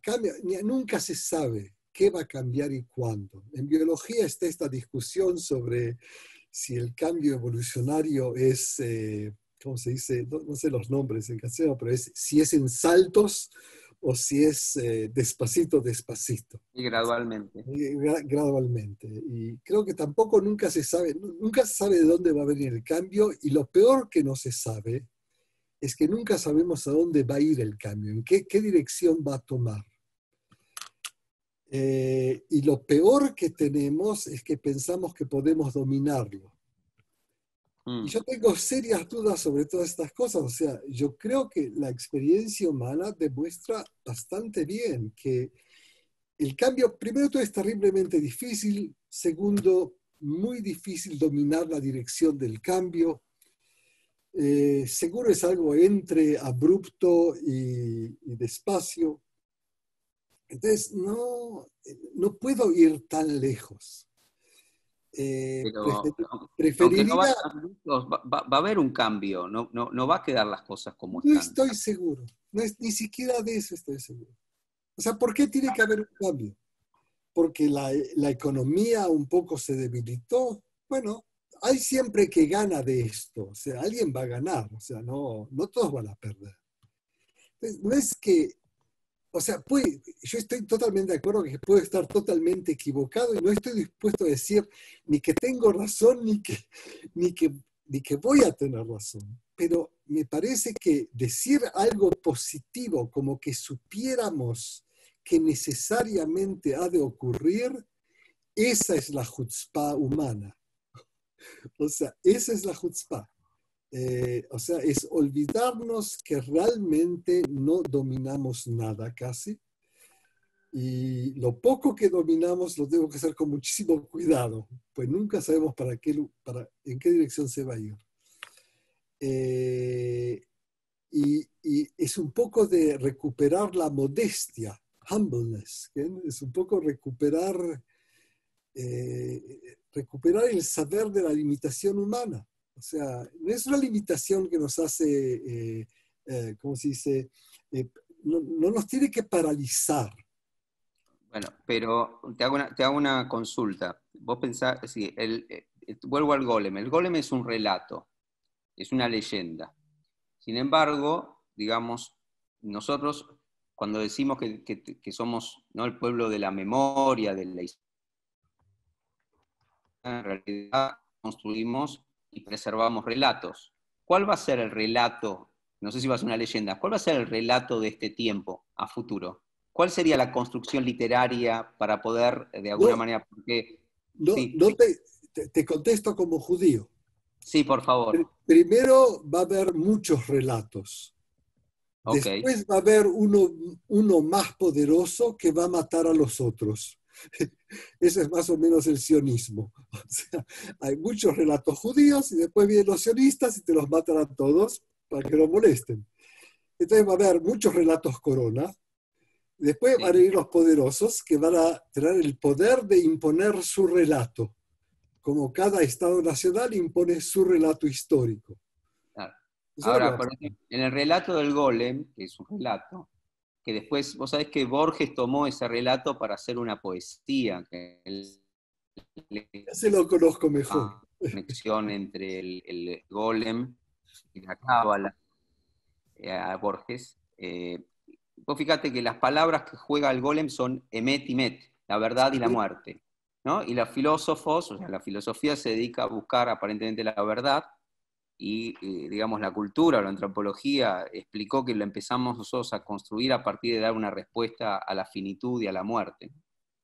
nunca se sabe qué va a cambiar y cuándo. En biología está esta discusión sobre si el cambio evolucionario es, ¿cómo se dice? No sé los nombres en castellano, pero si es en saltos o si es despacito, despacito. Y gradualmente. Gradualmente. Y creo que tampoco nunca se sabe de dónde va a venir el cambio, y lo peor que no se sabe es que nunca sabemos a dónde va a ir el cambio, en qué dirección va a tomar. Y lo peor que tenemos es que pensamos que podemos dominarlo. Y yo tengo serias dudas sobre todas estas cosas. O sea, yo creo que la experiencia humana demuestra bastante bien que el cambio, primero, todo es terriblemente difícil. Segundo, muy difícil dominar la dirección del cambio. Seguro es algo entre abrupto y despacio. Entonces, no puedo ir tan lejos. Pero aunque no Preferiría... va a haber un cambio, no va a quedar las cosas como No están. estoy seguro. Ni siquiera de eso estoy seguro. O sea, ¿por qué tiene que haber un cambio? Porque la economía un poco se debilitó. Bueno, hay siempre que gana de esto. O sea, alguien va a ganar. O sea, no todos van a perder. Entonces, no es que, o sea, yo estoy totalmente de acuerdo que puedo estar totalmente equivocado y no estoy dispuesto a decir ni que tengo razón ni que voy a tener razón. Pero me parece que decir algo positivo, como que supiéramos que necesariamente ha de ocurrir, esa es la chutzpá humana. O sea, esa es la chutzpá. O sea, es olvidarnos que realmente no dominamos nada casi, Y lo poco que dominamos lo tengo que hacer con muchísimo cuidado, pues nunca sabemos en qué dirección se va a ir. Y es un poco de recuperar la modestia, humbleness, ¿sí? Es un poco recuperar el saber de la limitación humana. O sea, no es una limitación que nos hace, ¿cómo se dice? No nos tiene que paralizar. Bueno, pero te hago una consulta. Vos pensás, sí, vuelvo al golem. El golem es un relato, es una leyenda. Sin embargo, digamos, nosotros cuando decimos que somos, ¿no?, el pueblo de la memoria, de la historia, en realidad construimos y preservamos relatos. ¿Cuál va a ser el relato? No sé si va a ser una leyenda. ¿Cuál va a ser el relato de este tiempo a futuro? ¿Cuál sería la construcción literaria para poder, de alguna No, manera, porque... no, Sí, te contesto como judío. sí, por favor. Primero va a haber muchos relatos. Ok. Después va a haber uno más poderoso que va a matar a los otros. Ese es más o menos el sionismo. O sea, hay muchos relatos judíos y después vienen los sionistas y te los matan a todos para que no molesten. Entonces va a haber muchos relatos corona. Después van a Sí, ir los poderosos que van a tener el poder de imponer su relato, como cada Estado nacional impone su relato histórico. claro. Eso es lo que va Ahora, a por pasar. ejemplo, en el relato del golem, que es un relato, que después, vos sabés que Borges tomó ese relato para hacer una poesía, que él Ese lo conozco mejor. la conexión entre el golem y la cábala, a Borges. Vos fíjate que las palabras que juega el golem son emet y met, la verdad y la muerte, ¿no? Y los filósofos, o sea, la filosofía se dedica a buscar aparentemente la verdad, y digamos la cultura o la antropología explicó que lo empezamos nosotros a construir a partir de dar una respuesta a la finitud y a la muerte.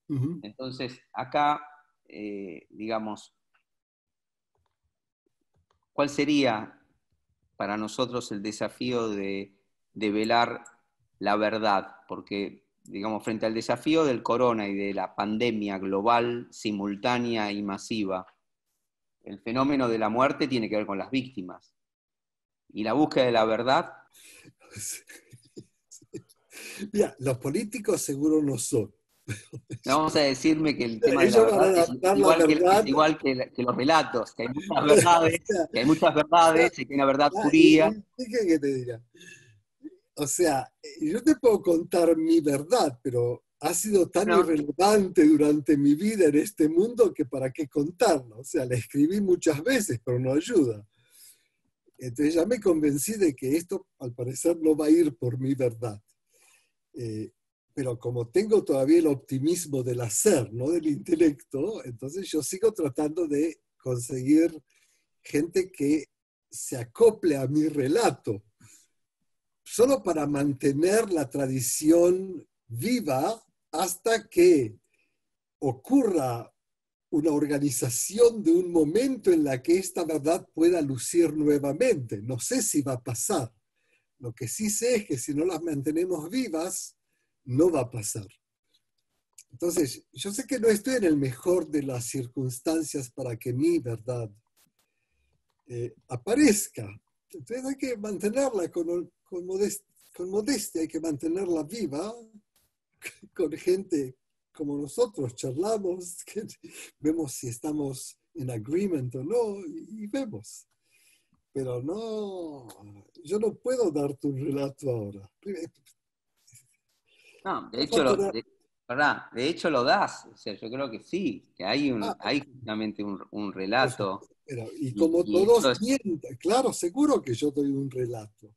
Uh-huh. Entonces, acá, digamos, ¿cuál sería para nosotros el desafío de velar la verdad? Porque, digamos, frente al desafío del corona y de la pandemia global, simultánea y masiva, el fenómeno de la muerte tiene que ver con las víctimas. Y la búsqueda de la verdad... Mira, los políticos seguro no son. No vamos a decirme que el tema de la Ellos van a verdad es adaptar la igual verdad. que los relatos, que hay muchas O verdades, sea, que hay muchas verdades, y que hay una verdad judía. ¿qué querés que te diga? O sea, yo te puedo contar mi verdad, pero ha sido tan No, irrelevante durante mi vida en este mundo que para qué contarla. O sea, la escribí muchas veces, pero no ayuda. Entonces ya me convencí de que esto al parecer no va a ir por mi verdad. Eh, pero como tengo todavía el optimismo del hacer, no del intelecto, entonces yo sigo tratando de conseguir gente que se acople a mi relato, solo para mantener la tradición viva hasta que ocurra una organización de un momento en la que esta verdad pueda lucir nuevamente. No sé si va a pasar. Lo que sí sé es que si no las mantenemos vivas, no va a pasar. Entonces, yo sé que no estoy en el mejor de las circunstancias para que mi verdad aparezca. Entonces hay que mantenerla con modestia, hay que mantenerla viva con gente como nosotros, charlamos, vemos si estamos en agreement o no, y vemos. Pero no, yo no puedo darte un relato ahora. no, de Me hecho, falta una- ¿verdad? De hecho lo das. O sea, yo creo que sí, que hay, ah, hay justamente un por supuesto, relato. y Y, como y eso todos es, mienten, claro, seguro que yo doy un relato.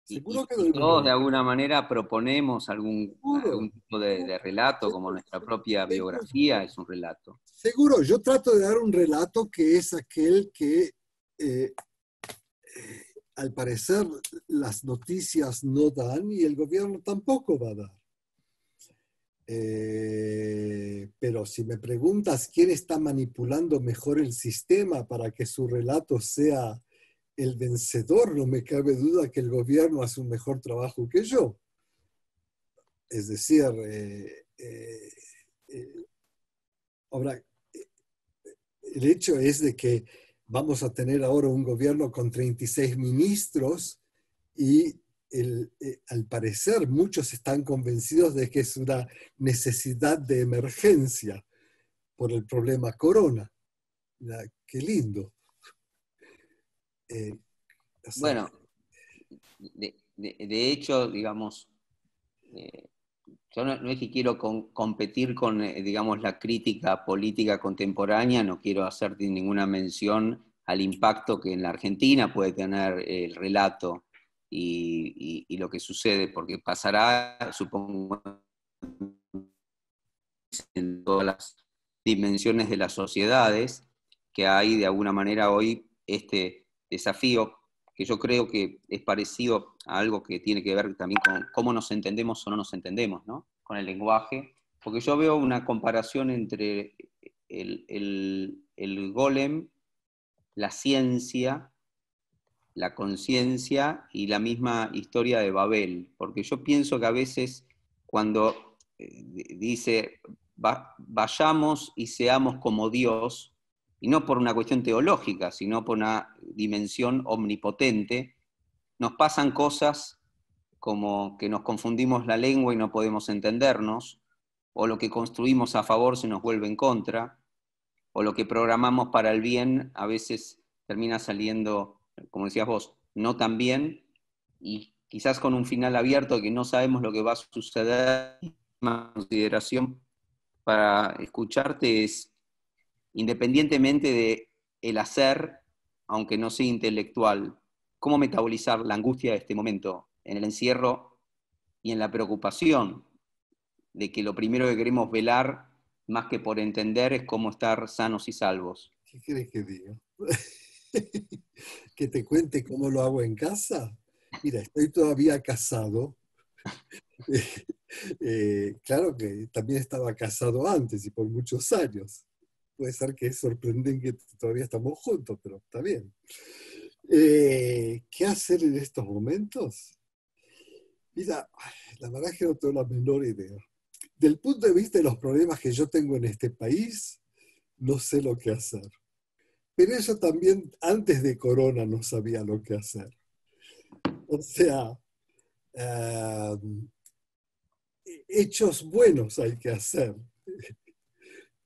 Seguro que doy y un todos de relato. alguna manera proponemos algún Seguro. tipo de relato, como nuestra propia Seguro. biografía es un relato. Seguro, yo trato de dar un relato que es aquel que eh, al parecer las noticias no dan y el gobierno tampoco va a dar. Pero si me preguntas quién está manipulando mejor el sistema para que su relato sea el vencedor, no me cabe duda que el gobierno hace un mejor trabajo que yo. Es decir, eh, eh, ahora, el hecho es de que vamos a tener ahora un gobierno con 36 ministros y al parecer muchos están convencidos de que es una necesidad de emergencia por el problema corona. Qué lindo. O sea, Bueno, de hecho, digamos, yo no es que quiero competir con, digamos, la crítica política contemporánea, no quiero hacer ninguna mención al impacto que en la Argentina puede tener el relato y lo que sucede, porque pasará, supongo, en todas las dimensiones de las sociedades, que hay de alguna manera hoy este desafío, que yo creo que es parecido a algo que tiene que ver también con cómo nos entendemos o no nos entendemos, ¿no? Con el lenguaje, porque yo veo una comparación entre el golem, la ciencia, la conciencia y la misma historia de Babel, porque yo pienso que a veces cuando dice vayamos y seamos como Dios, y no por una cuestión teológica, sino por una dimensión omnipotente, nos pasan cosas como que nos confundimos la lengua y no podemos entendernos, o lo que construimos a favor se nos vuelve en contra, o lo que programamos para el bien a veces termina saliendo, como decías vos, no tan bien, y quizás con un final abierto que no sabemos lo que va a suceder. Una consideración para escucharte es, independientemente de el hacer, aunque no sea intelectual, cómo metabolizar la angustia de este momento en el encierro y en la preocupación de que lo primero que queremos velar, más que por entender, es cómo estar sanos y salvos. ¿qué quieres que diga? ¿Que te cuente cómo lo hago en casa? Mira, estoy todavía casado. Claro que también estaba casado antes y por muchos años. Puede ser que es sorprendente que todavía estamos juntos, pero está bien. ¿Qué hacer en estos momentos? Mira, la verdad es que no tengo la menor idea. Del punto de vista de los problemas que yo tengo en este país, no sé lo que hacer. Pero eso también antes de Corona no sabía lo que hacer. O sea, hechos buenos hay que hacer.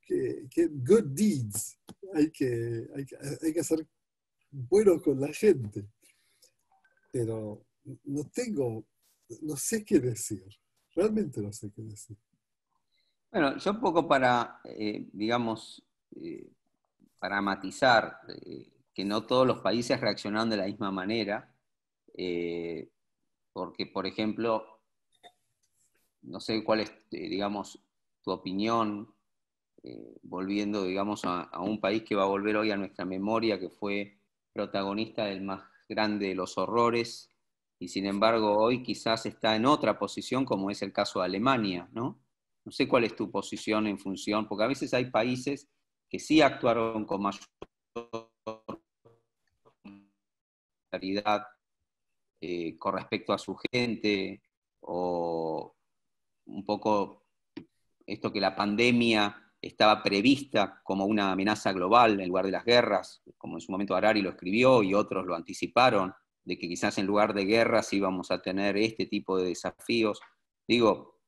Good deeds. Hay que hacer buenos con la gente. Pero no sé qué decir. Realmente no sé qué decir. Bueno, yo un poco para, digamos, para matizar, que no todos los países reaccionaron de la misma manera, eh, porque, por ejemplo, no sé cuál es, digamos, tu opinión, volviendo, digamos, a un país que va a volver hoy a nuestra memoria, que fue protagonista del más grande de los horrores, y sin embargo hoy quizás está en otra posición, como es el caso de Alemania, ¿no? No sé cuál es tu posición en función, porque a veces hay países que sí actuaron con mayor claridad con respecto a su gente, o un poco esto que la pandemia estaba prevista como una amenaza global en lugar de las guerras, como en su momento Harari lo escribió y otros lo anticiparon, de que quizás en lugar de guerras íbamos a tener este tipo de desafíos. Digo,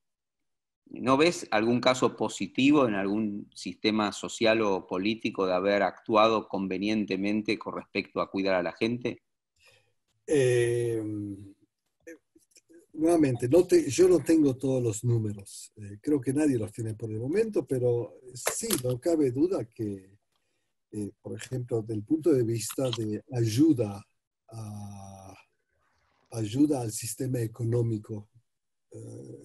¿no ves algún caso positivo en algún sistema social o político de haber actuado convenientemente con respecto a cuidar a la gente? Eh, Nuevamente, yo no tengo todos los números. Creo que nadie los tiene por el momento, pero sí, no cabe duda que, por ejemplo, del punto de vista de ayuda al sistema económico, eh,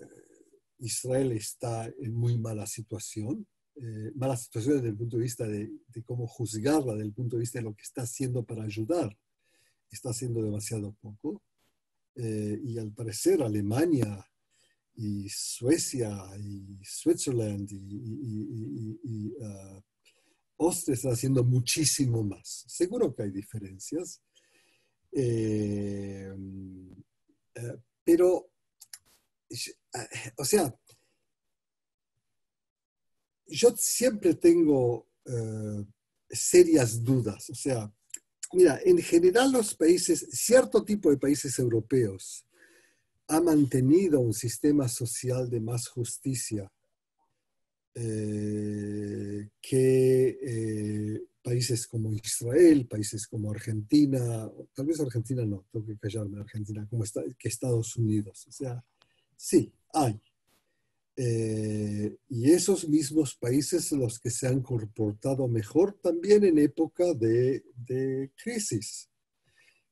Israel está en muy mala situación desde el punto de vista de cómo juzgarla, desde el punto de vista de lo que está haciendo para ayudar. Está haciendo demasiado poco. Y al parecer Alemania y Suecia y Switzerland Austria están haciendo muchísimo más. Seguro que hay diferencias. Eh, pero, o sea, yo siempre tengo serias dudas. O sea, mira, en general los países, cierto tipo de países europeos, ha mantenido un sistema social de más justicia que países como Israel, países como Argentina, tal vez Argentina no, tengo que callarme, Argentina, que Estados Unidos. O sea, sí, hay. Y esos mismos países los que se han comportado mejor también en época de crisis.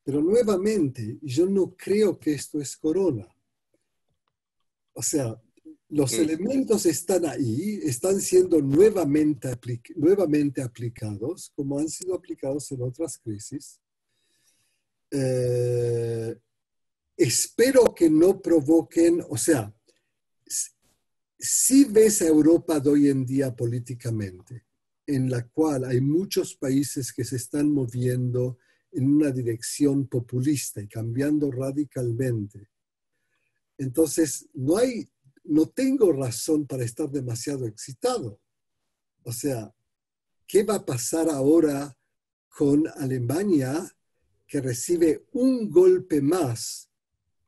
Pero nuevamente, yo no creo que esto es corona. O sea, los elementos están ahí, están siendo nuevamente aplicados, como han sido aplicados en otras crisis. Espero que no provoquen, o sea, si ves a Europa de hoy en día políticamente, en la cual hay muchos países que se están moviendo en una dirección populista y cambiando radicalmente, entonces no tengo razón para estar demasiado excitado. O sea, ¿qué va a pasar ahora con Alemania, que recibe un golpe más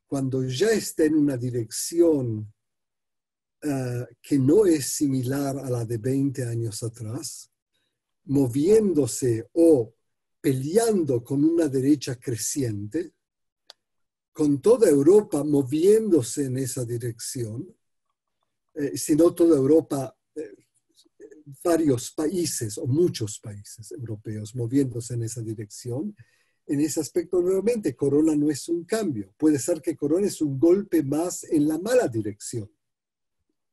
cuando ya está en una dirección que no es similar a la de 20 años atrás, moviéndose o peleando con una derecha creciente, con toda Europa moviéndose en esa dirección, si no toda Europa, varios países o muchos países europeos moviéndose en esa dirección? En ese aspecto, nuevamente, corona no es un cambio. Puede ser que corona es un golpe más en la mala dirección,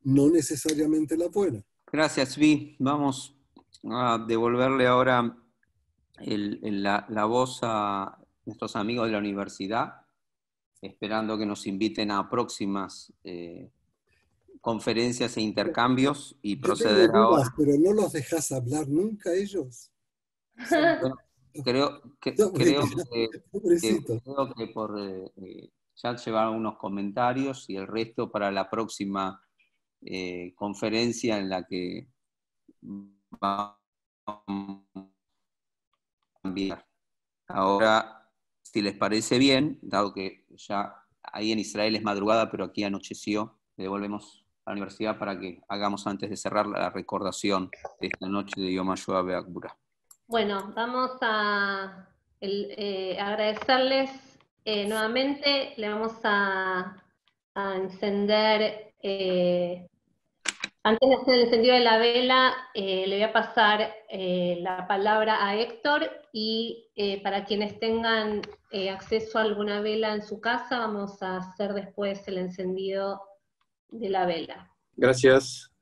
no necesariamente la buena. Gracias, Vi. Vamos a devolverle ahora la voz a nuestros amigos de la universidad, esperando que nos inviten a próximas conferencias e intercambios y proceder ahora. Pero no los dejas hablar nunca ellos. Bueno, creo que por ya llevaron unos comentarios y el resto para la próxima conferencia en la que vamos a cambiar. Ahora, si les parece bien, dado que ya ahí en Israel es madrugada, pero aquí anocheció, le devolvemos a la universidad para que hagamos antes de cerrar la recordación de esta noche de Yom HaShoah Be'Akbura. Bueno, vamos a agradecerles nuevamente. Le vamos a encender, antes de hacer el encendido de la vela, le voy a pasar la palabra a Héctor, y para quienes tengan acceso a alguna vela en su casa, vamos a hacer después el encendido de la vela. Gracias.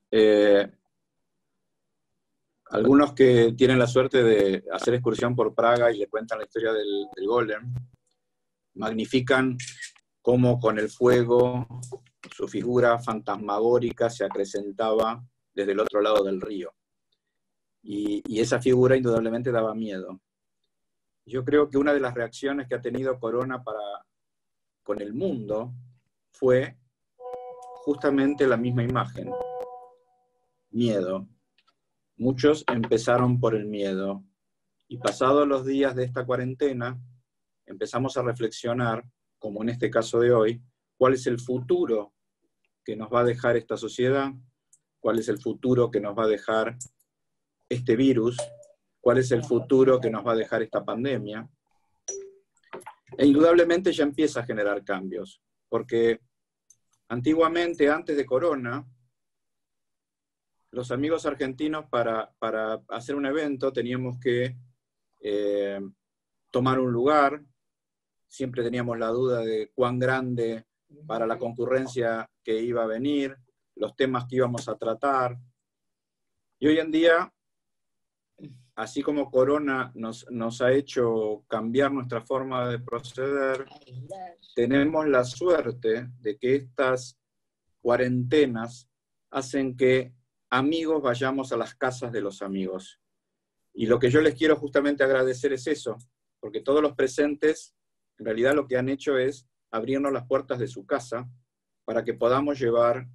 Algunos que tienen la suerte de hacer excursión por Praga y le cuentan la historia del Golem, magnifican cómo con el fuego su figura fantasmagórica se acrecentaba desde el otro lado del río. Y esa figura indudablemente daba miedo. Yo creo que una de las reacciones que ha tenido Corona con el mundo fue justamente la misma imagen: miedo. Muchos empezaron por el miedo, y pasados los días de esta cuarentena, empezamos a reflexionar, como en este caso de hoy, cuál es el futuro que nos va a dejar esta sociedad, cuál es el futuro que nos va a dejar este virus, cuál es el futuro que nos va a dejar esta pandemia. E indudablemente ya empieza a generar cambios, porque antiguamente, antes de Corona, los amigos argentinos para hacer un evento teníamos que tomar un lugar, siempre teníamos la duda de cuán grande para la concurrencia que iba a venir, los temas que íbamos a tratar. Y hoy en día, así como Corona nos ha hecho cambiar nuestra forma de proceder, tenemos la suerte de que estas cuarentenas hacen que amigos vayamos a las casas de los amigos. Y lo que yo les quiero justamente agradecer es eso, porque todos los presentes en realidad lo que han hecho es abrirnos las puertas de su casa para que podamos llevar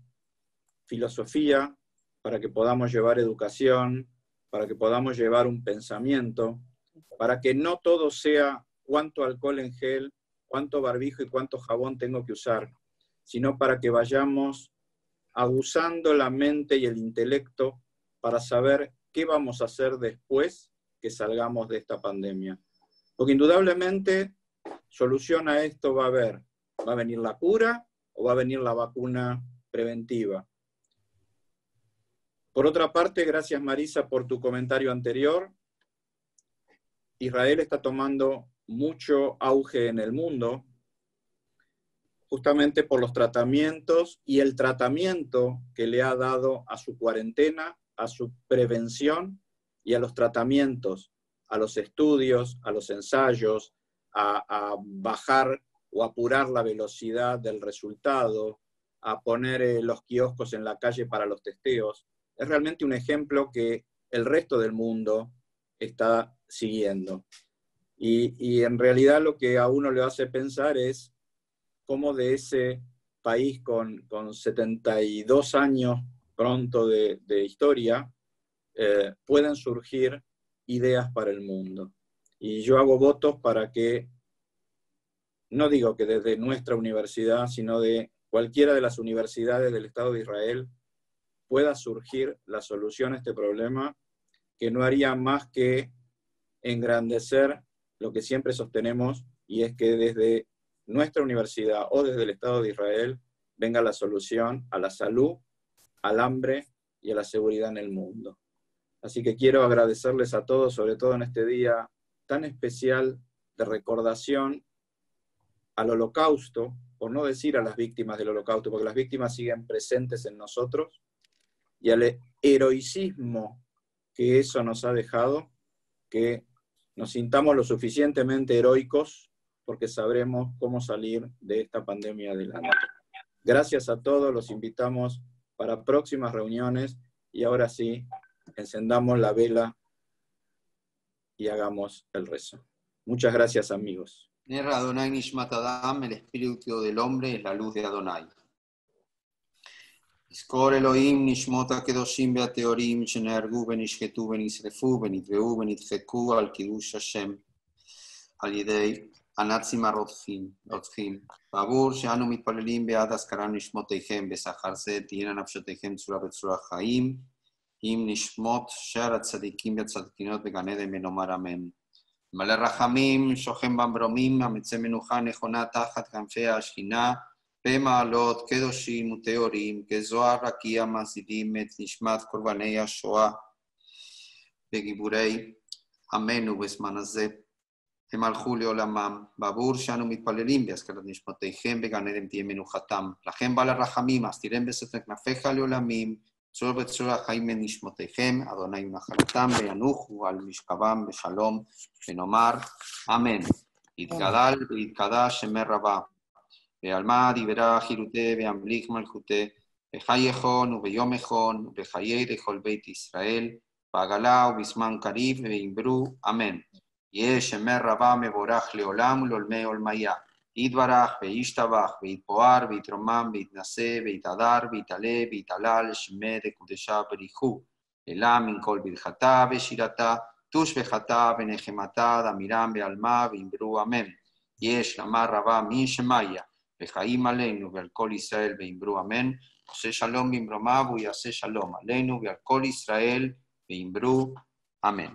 filosofía, para que podamos llevar educación, para que podamos llevar un pensamiento, para que no todo sea cuánto alcohol en gel, cuánto barbijo y cuánto jabón tengo que usar, sino para que vayamos abusando la mente y el intelecto para saber qué vamos a hacer después que salgamos de esta pandemia. Porque indudablemente solución a esto va a venir la cura o va a venir la vacuna preventiva. Por otra parte, gracias Marisa por tu comentario anterior. Israel está tomando mucho auge en el mundo, justamente por los tratamientos y el tratamiento que le ha dado a su cuarentena, a su prevención y a los tratamientos, a los estudios, a los ensayos, a bajar o apurar la velocidad del resultado, a poner los kioscos en la calle para los testeos. Es realmente un ejemplo que el resto del mundo está siguiendo. Y en realidad lo que a uno le hace pensar es cómo de ese país con 72 años pronto de historia pueden surgir ideas para el mundo. Y yo hago votos para que, no digo que desde nuestra universidad, sino de cualquiera de las universidades del Estado de Israel, pueda surgir la solución a este problema, que no haría más que engrandecer lo que siempre sostenemos, y es que desde nuestra universidad o desde el Estado de Israel venga la solución a la salud, al hambre y a la seguridad en el mundo. Así que quiero agradecerles a todos, sobre todo en este día tan especial de recordación al Holocausto, por no decir a las víctimas del Holocausto, porque las víctimas siguen presentes en nosotros, y al heroicismo que eso nos ha dejado, que nos sintamos lo suficientemente heroicos porque sabremos cómo salir de esta pandemia adelante. Gracias a todos, los invitamos para próximas reuniones, y ahora sí, encendamos la vela y hagamos el rezo. Muchas gracias, amigos. Nerra Adonai Nishmat Adam, el espíritu del hombre es la luz de Adonai. Iskor Elohim Nishmot HaKedoshim Beateorim Shenehargu Benishketu Benisrefu Benitveu Benitcheku al Kiddush Hashem al Yidei Anatzim HaRotchim Babur Sheanu Mitpalelim Be'ad Askaran Nishmoteichem Besachar Ze Tihena Nafshoteichem Tzura Betzura Chaim Im Nishmot Shar HaTzadikim Be'Tzadikinot Began Eden Benomar Amen. Male Rachamim Shochem Bambromim Ametze Menucha Nechona Tachat Kanfei HaShchina במעלות קדושים וטהורים, כזוהר רקיע מזידים את נשמת קורבני השואה וגיבורי עמנו בזמן הזה, הם הלכו לעולמם, בעבור שאנו מתפללים בהזכרת נשמותיכם בגן עדן תהיה מנוחתם. לכם בעל הרחמים, אסתירם בסתר כנפיך לעולמים, צור בצור החיים מנשמותיכם, אדוני נחלתם וינוחו על משכבם בשלום, ונאמר אמן. יתגדל ויתקדש שמי רבה. ועלמא דיברה חירותי והמליך מלכותי, בחי יכון וביום יכון, ובחיי לכל בית ישראל, בעגלה ובזמן קריב, ואמרו אמן. יהיה שמר רבה מבורך לעולם ולעולמי עולמיה. יתברך וישתבח ויתפואר ויתרומם ויתנשא ויתהדר ויתעלה ויתהלל שמי דקודשה בריחו. אלא מן כל ברכתה ושירתה, תושבחתה ונחמתה דמירם בעלמא ואמרו אמן. יש למר רבה משמיא. וחיים עלינו ועל כל ישראל ואמרו אמן. עושה שלום במרומיו ויעשה שלום עלינו ועל כל ישראל ואמרו אמן.